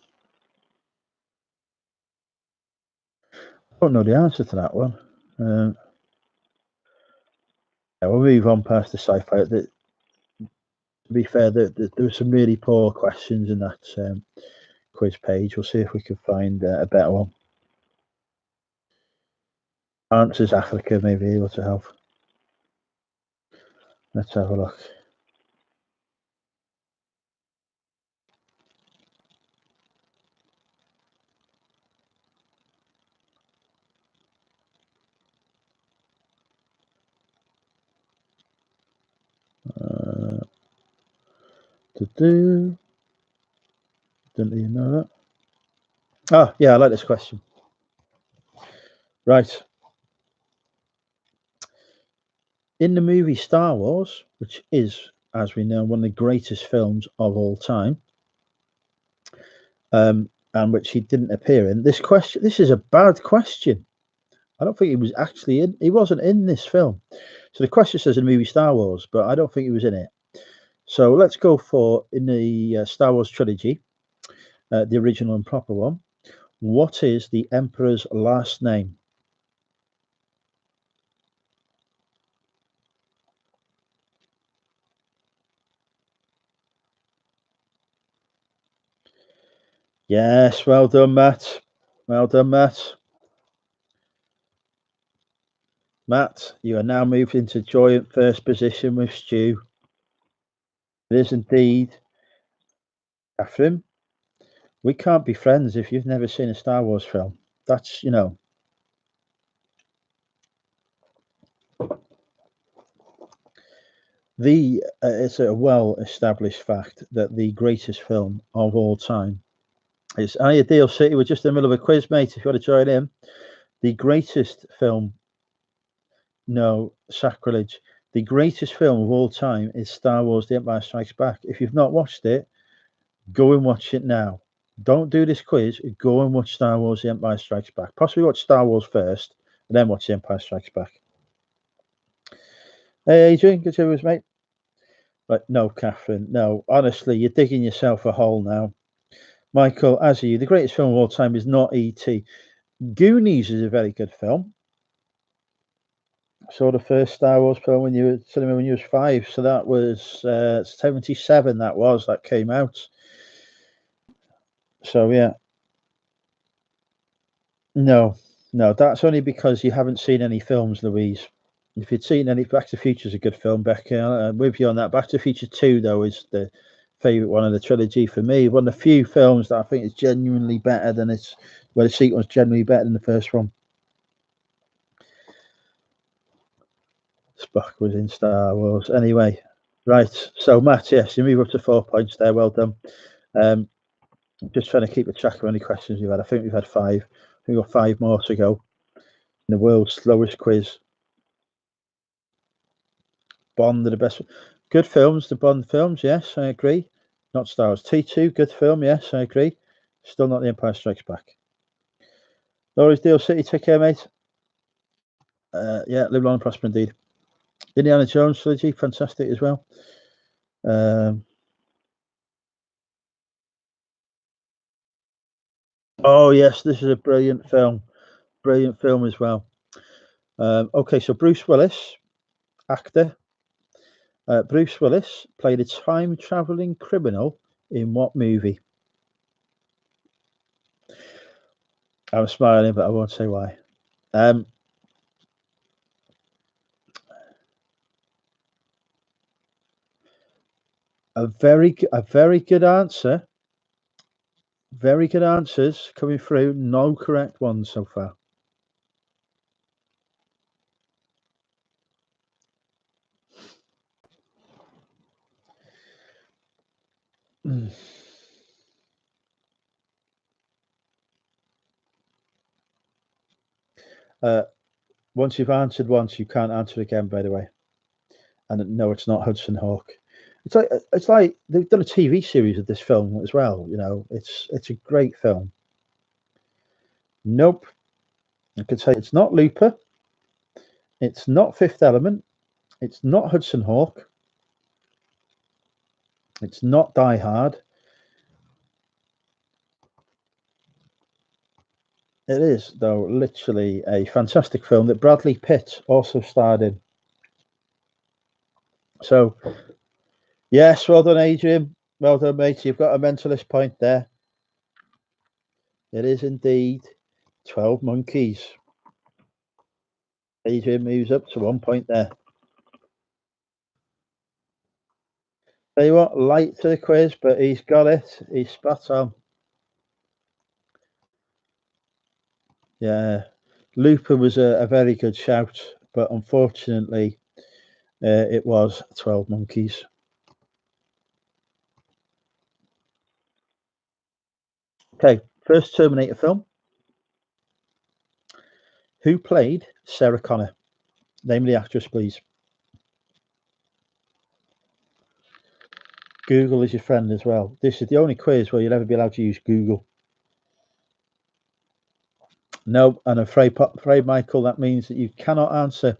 I don't know the answer to that one. Yeah, we'll move on past the sci-fi. To be fair, there were some really poor questions in that quiz page. We'll see if we can find a better one. Answers Africa may be able to help. Let's have a look. Didn't even know that. Oh, yeah, I like this question. Right. In the movie Star Wars, which is, as we know, one of the greatest films of all time, and which he didn't appear in, this is a bad question. I don't think he was actually he wasn't in this film. So the question says in the movie Star Wars, but I don't think he was in it. So let's go for, in the Star Wars trilogy, the original and proper one. What is the Emperor's last name? Yes, well done, Matt. Well done, Matt. Matt, you are now moved into joint first position with Stu. It is indeed. Catherine, we can't be friends if you've never seen a Star Wars film. That's, it's a well-established fact that the greatest film of all time is Ideal City. We're just in the middle of a quiz, mate. If you want to join in, the greatest film. No, sacrilege. The greatest film of all time is Star Wars: The Empire Strikes Back. If you've not watched it, go and watch it now. Don't do this quiz. Go and watch Star Wars: The Empire Strikes Back. Possibly watch Star Wars first, and then watch The Empire Strikes Back. Hey, Adrian, good to see you, mate. But no, Catherine, no. Honestly, you're digging yourself a hole now. Michael, as are you, the greatest film of all time is not E.T. Goonies is a very good film. Saw the first Star Wars film when you was 5, so that was 77. That came out. So yeah, no, that's only because you haven't seen any films, Louise. If you'd seen any, Back to the Future is a good film, Becky. I'm with you on that. Back to the Future 2, though, is the favourite one of the trilogy for me. One of the few films that I think is genuinely better than where the sequel was genuinely better than the first one. Spock was in Star Wars. Anyway, right. So, Matt, yes, you move up to 4 points there. Well done. Just trying to keep a track of any questions you've had. I think we've had 5. I think we've got 5 more to go. In the world's slowest quiz. Bond are the best. Good films, the Bond films. Yes, I agree. Not Star Wars. T2, good film. Yes, I agree. Still not The Empire Strikes Back. Laurie's Deal City, take care, mate. Yeah, live long and prosper indeed. Indiana Jones trilogy, fantastic as well. Oh yes, this is a brilliant film. Brilliant film as well. Okay, so Bruce Willis, actor. Bruce Willis played a time traveling criminal in what movie? I'm smiling, but I won't say why. A very good answer. Very good answers coming through. No correct ones so far. Once you've answered once, you can't answer again. By the way, and no, it's not Hudson Hawk. It's like they've done a TV series of this film as well. It's a great film. Nope, I could say it's not Looper. It's not Fifth Element. It's not Hudson Hawk. It's not Die Hard. It is, though, literally a fantastic film that Bradley Pitt also starred in. So, yes, well done, Adrian. Well done, mate. You've got a mentalist point there. It is indeed 12 monkeys. Adrian moves up to 1 point there. Tell you what, light to the quiz, but he's got it. He's spot on. Yeah, Looper was a very good shout, but unfortunately, it was 12 monkeys. Okay, first Terminator film. Who played Sarah Connor? Name of the actress, please. Google is your friend as well. This is the only quiz where you'll ever be allowed to use Google. No, I'm afraid, Michael, that means that you cannot answer.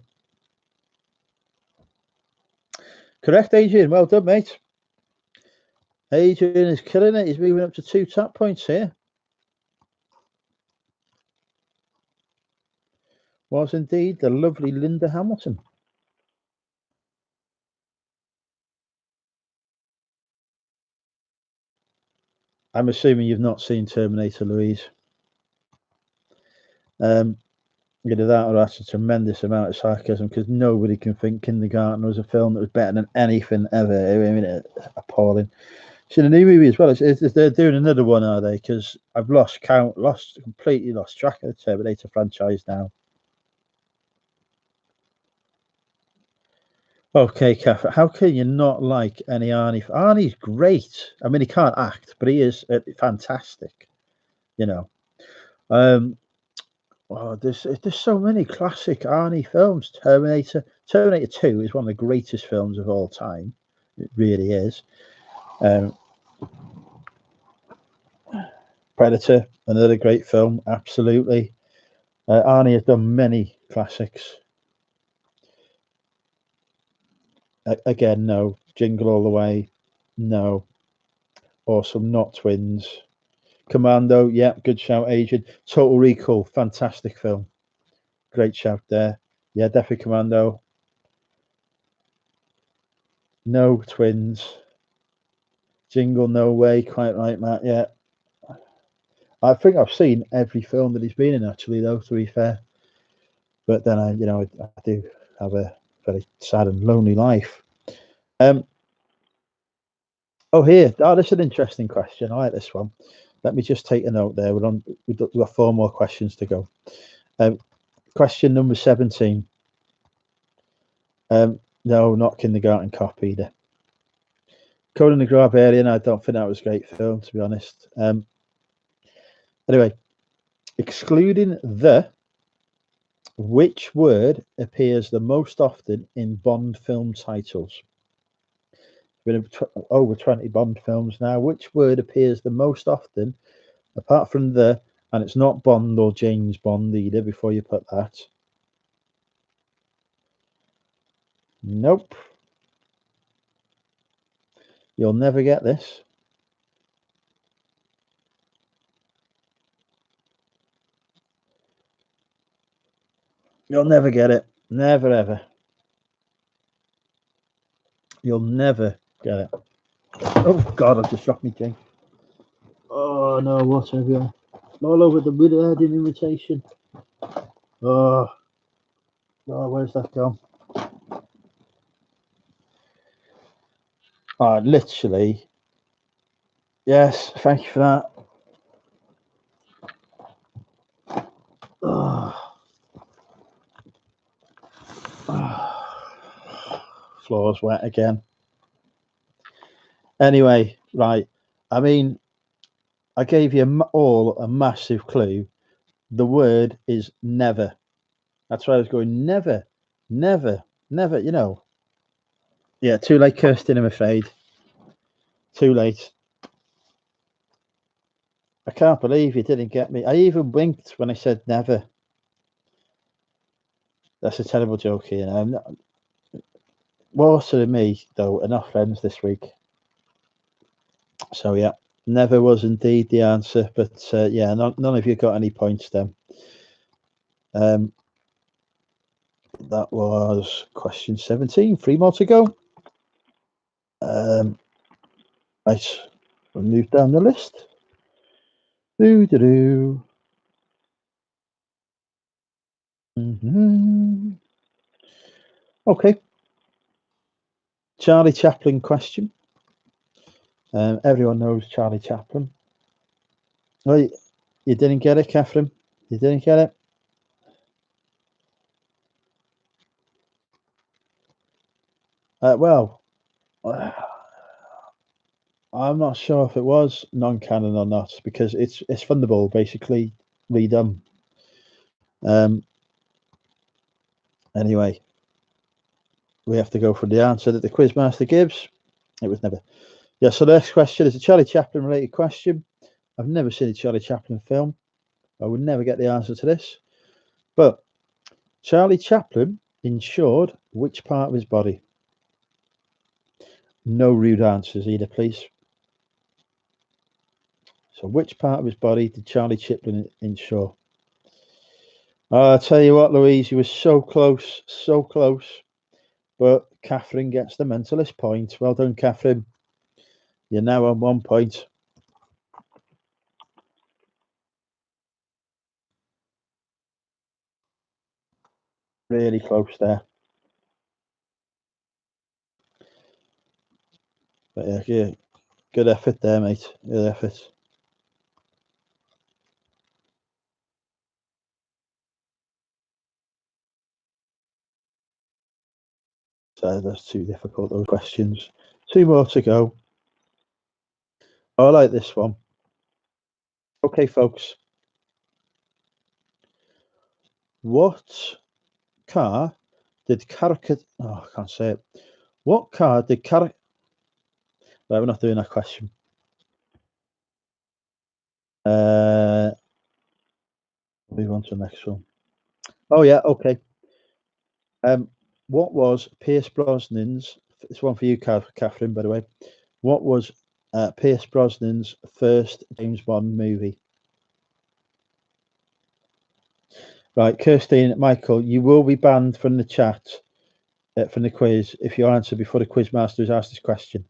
Correct, Adrian. Well done, mate. Adrian is killing it. He's moving up to 2 top points here. Was indeed the lovely Linda Hamilton. I'm assuming you've not seen Terminator, Louise. Either that or that's a tremendous amount of sarcasm, because nobody can think Kindergarten was a film that was better than anything ever. I mean, appalling. Seen a new movie as well. They're doing another one, are they? Because I've completely lost track of the Terminator franchise now. Okay, Catherine, how can you not like any Arnie? Arnie's great. I mean, he can't act, but he is fantastic. You know. There's so many classic Arnie films. Terminator 2 is one of the greatest films of all time. It really is. Predator, another great film. Absolutely. Arnie has done many classics. Again, no. Jingle All the Way, no. Awesome, Not Twins. Commando, yeah, good shout, Agent. Total Recall, fantastic film. Great shout there. Yeah, definitely Commando. No Twins. Jingle, no way. Quite right, Matt. Yeah. I think I've seen every film that he's been in, actually, though, to be fair. But then I do have a very sad and lonely life. This is an interesting question. I like this one. Let me just take a note there. We've got 4 more questions to go. Question number 17. No, not Kindergarten Cop either. Conan the Barbarian, I don't think that was a great film, to be honest. Anyway, excluding which word appears the most often in Bond film titles? Been over 20 Bond films now. Which word appears the most often, apart from and it's not Bond or James Bond either, before you put that? Nope. You'll never get this. You'll never get it. Never, ever. You'll never get it. Oh, God, I've just dropped me thing. Oh, no, what everywhere. All over the Woodheading invitation. Oh, where's that gone? Oh, literally. Yes, thank you for that. Floor's wet again. Anyway, right. I mean, I gave you all a massive clue. The word is never. That's why I was going never, never, never, Yeah, too late, Kirsten, I'm afraid. Too late. I can't believe you didn't get me. I even winked when I said never. That's a terrible joke here. Water and me, though, are not friends this week. So, yeah, never was indeed the answer. But, yeah, none of you got any points then. That was question 17. 3 more to go. Right, we'll move down the list. Okay. Charlie Chaplin question. Everyone knows Charlie Chaplin. Oh, you didn't get it, Catherine? You didn't get it? Well, I'm not sure if it was non-canon or not, because it's Thunderball basically redone. Anyway, we have to go for the answer that the quizmaster gives. It was never. Yeah, so the next question is a Charlie Chaplin related question. I've never seen a Charlie Chaplin film. I would never get the answer to this. But Charlie Chaplin insured which part of his body? No rude answers either, please. So which part of his body did Charlie Chaplin insure? I'll tell you what, Louise, you were so close, so close. But Catherine gets the mentalist point. Well done, Catherine. You're now on 1 point. Really close there. But yeah, good effort there, mate. Good effort. So that's too difficult, those questions. 2 more to go. I like this one. Okay, folks. What car did Caricat... Oh, I can't say it. What car did Caricat... Right, we're not doing that question. Move on to the next one. Oh, yeah, okay. What was Pierce Brosnan's... It's one for you, Catherine, by the way. What was Pierce Brosnan's first James Bond movie? Right, Kirstine, Michael, you will be banned from the chat, from the quiz, if you answer before the quiz master has asked this question.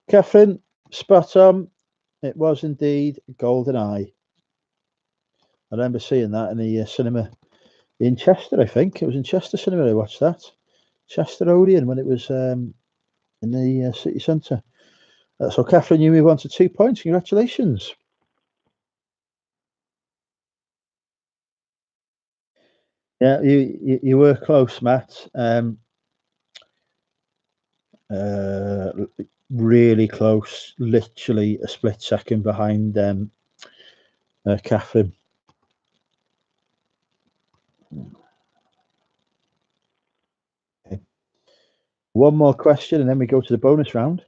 Catherine, spot on. It was indeed GoldenEye. I remember seeing that in the cinema in Chester, I think. It was in Chester Cinema I watched that. Chester Odeon, when it was in the city centre. So, Catherine, you move on to 2 points. Congratulations. Yeah, you were close, Matt. Really close, literally a split second behind Catherine. Okay. One more question, and then we go to the bonus round.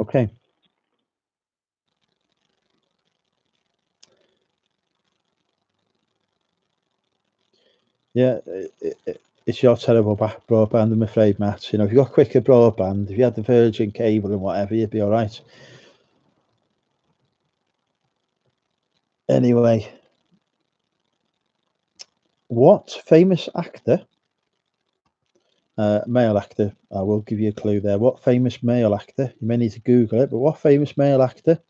Okay. Yeah, it's your terrible broadband, I'm afraid, Matt. You know, if you got quicker broadband, if you had the Virgin cable and whatever, you'd be all right. Anyway, what famous actor, male actor, I will give you a clue there. What famous male actor, you may need to Google it, but what famous male actor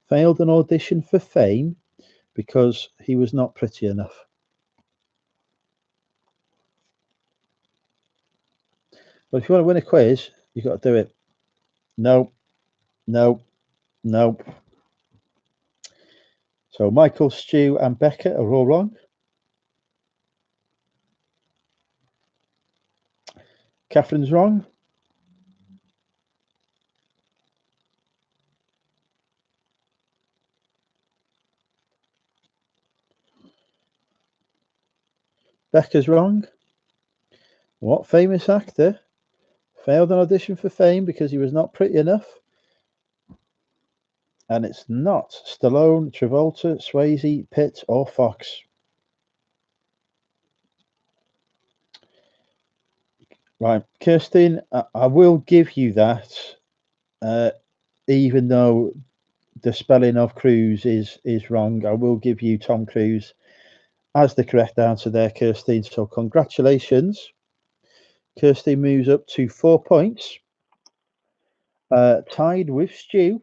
failed an audition for Fame because he was not pretty enough? But if you want to win a quiz, you've got to do it. No, no, no. So Michael, Stu, and Becca are all wrong. Catherine's wrong. Becca's wrong. What famous actor failed an audition for Fame because he was not pretty enough? And it's not Stallone, Travolta, Swayze, Pitt, or Fox. Right, Kirstine, I will give you that, even though the spelling of Cruise is wrong. I will give you Tom Cruise as the correct answer there, Kirstine. So congratulations. Kirstine moves up to 4 points, tied with Stu.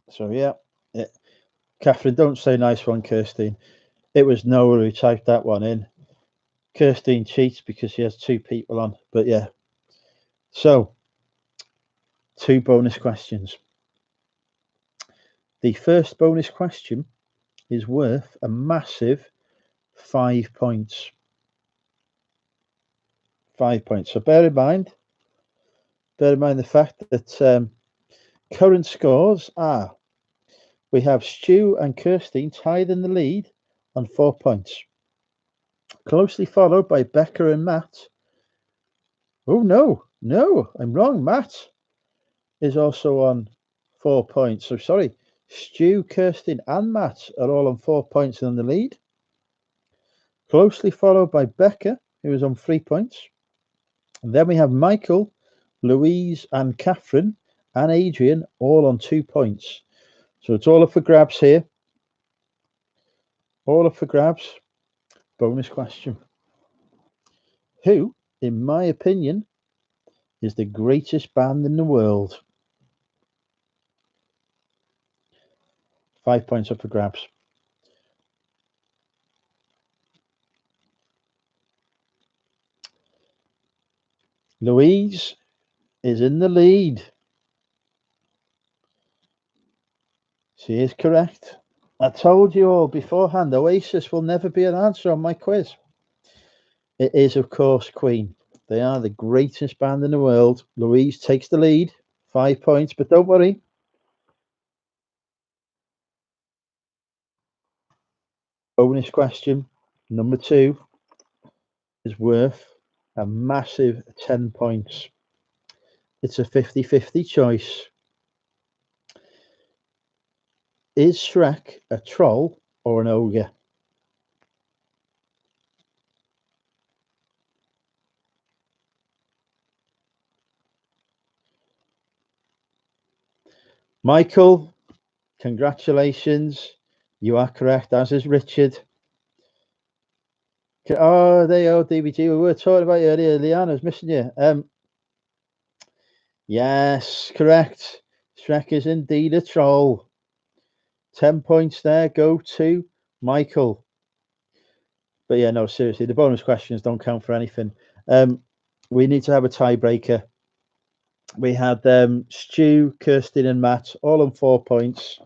So yeah, Catherine, don't say nice one, Kirstine. It was Noah who typed that one in. Kirstine cheats because she has 2 people on, but yeah. So 2 bonus questions. The first bonus question is worth a massive 5 points. 5 points. So bear in mind the fact that current scores are: we have Stu and Kirstine tied in the lead on 4 points, closely followed by Becca and Matt Oh, no, I'm wrong. Matt is also on 4 points. So sorry, Stu, Kirsten, and Matt are all on 4 points in the lead. Closely followed by Becca, who is on 3 points. And then we have Michael, Louise, and Catherine, and Adrian all on 2 points. So it's all up for grabs here. All up for grabs. Bonus question. Who, in my opinion, is the greatest band in the world? 5 points up for grabs. Louise is in the lead. She is correct. I told you all beforehand, Oasis will never be an answer on my quiz. It is, of course, Queen. They are the greatest band in the world. Louise takes the lead, 5 points, but don't worry. Bonus question, number 2, is worth a massive 10 points. It's a 50-50 choice. Is Shrek a troll or an ogre? Michael, congratulations. You are correct, as is Richard. Oh, there you go, DBG. We were talking about you earlier. Liana's missing you. Yes, correct. Shrek is indeed a troll. 10 points there go to Michael. But yeah, no, seriously, the bonus questions don't count for anything. We need to have a tiebreaker. We had Stu, Kirsten, and Matt all on 4 points.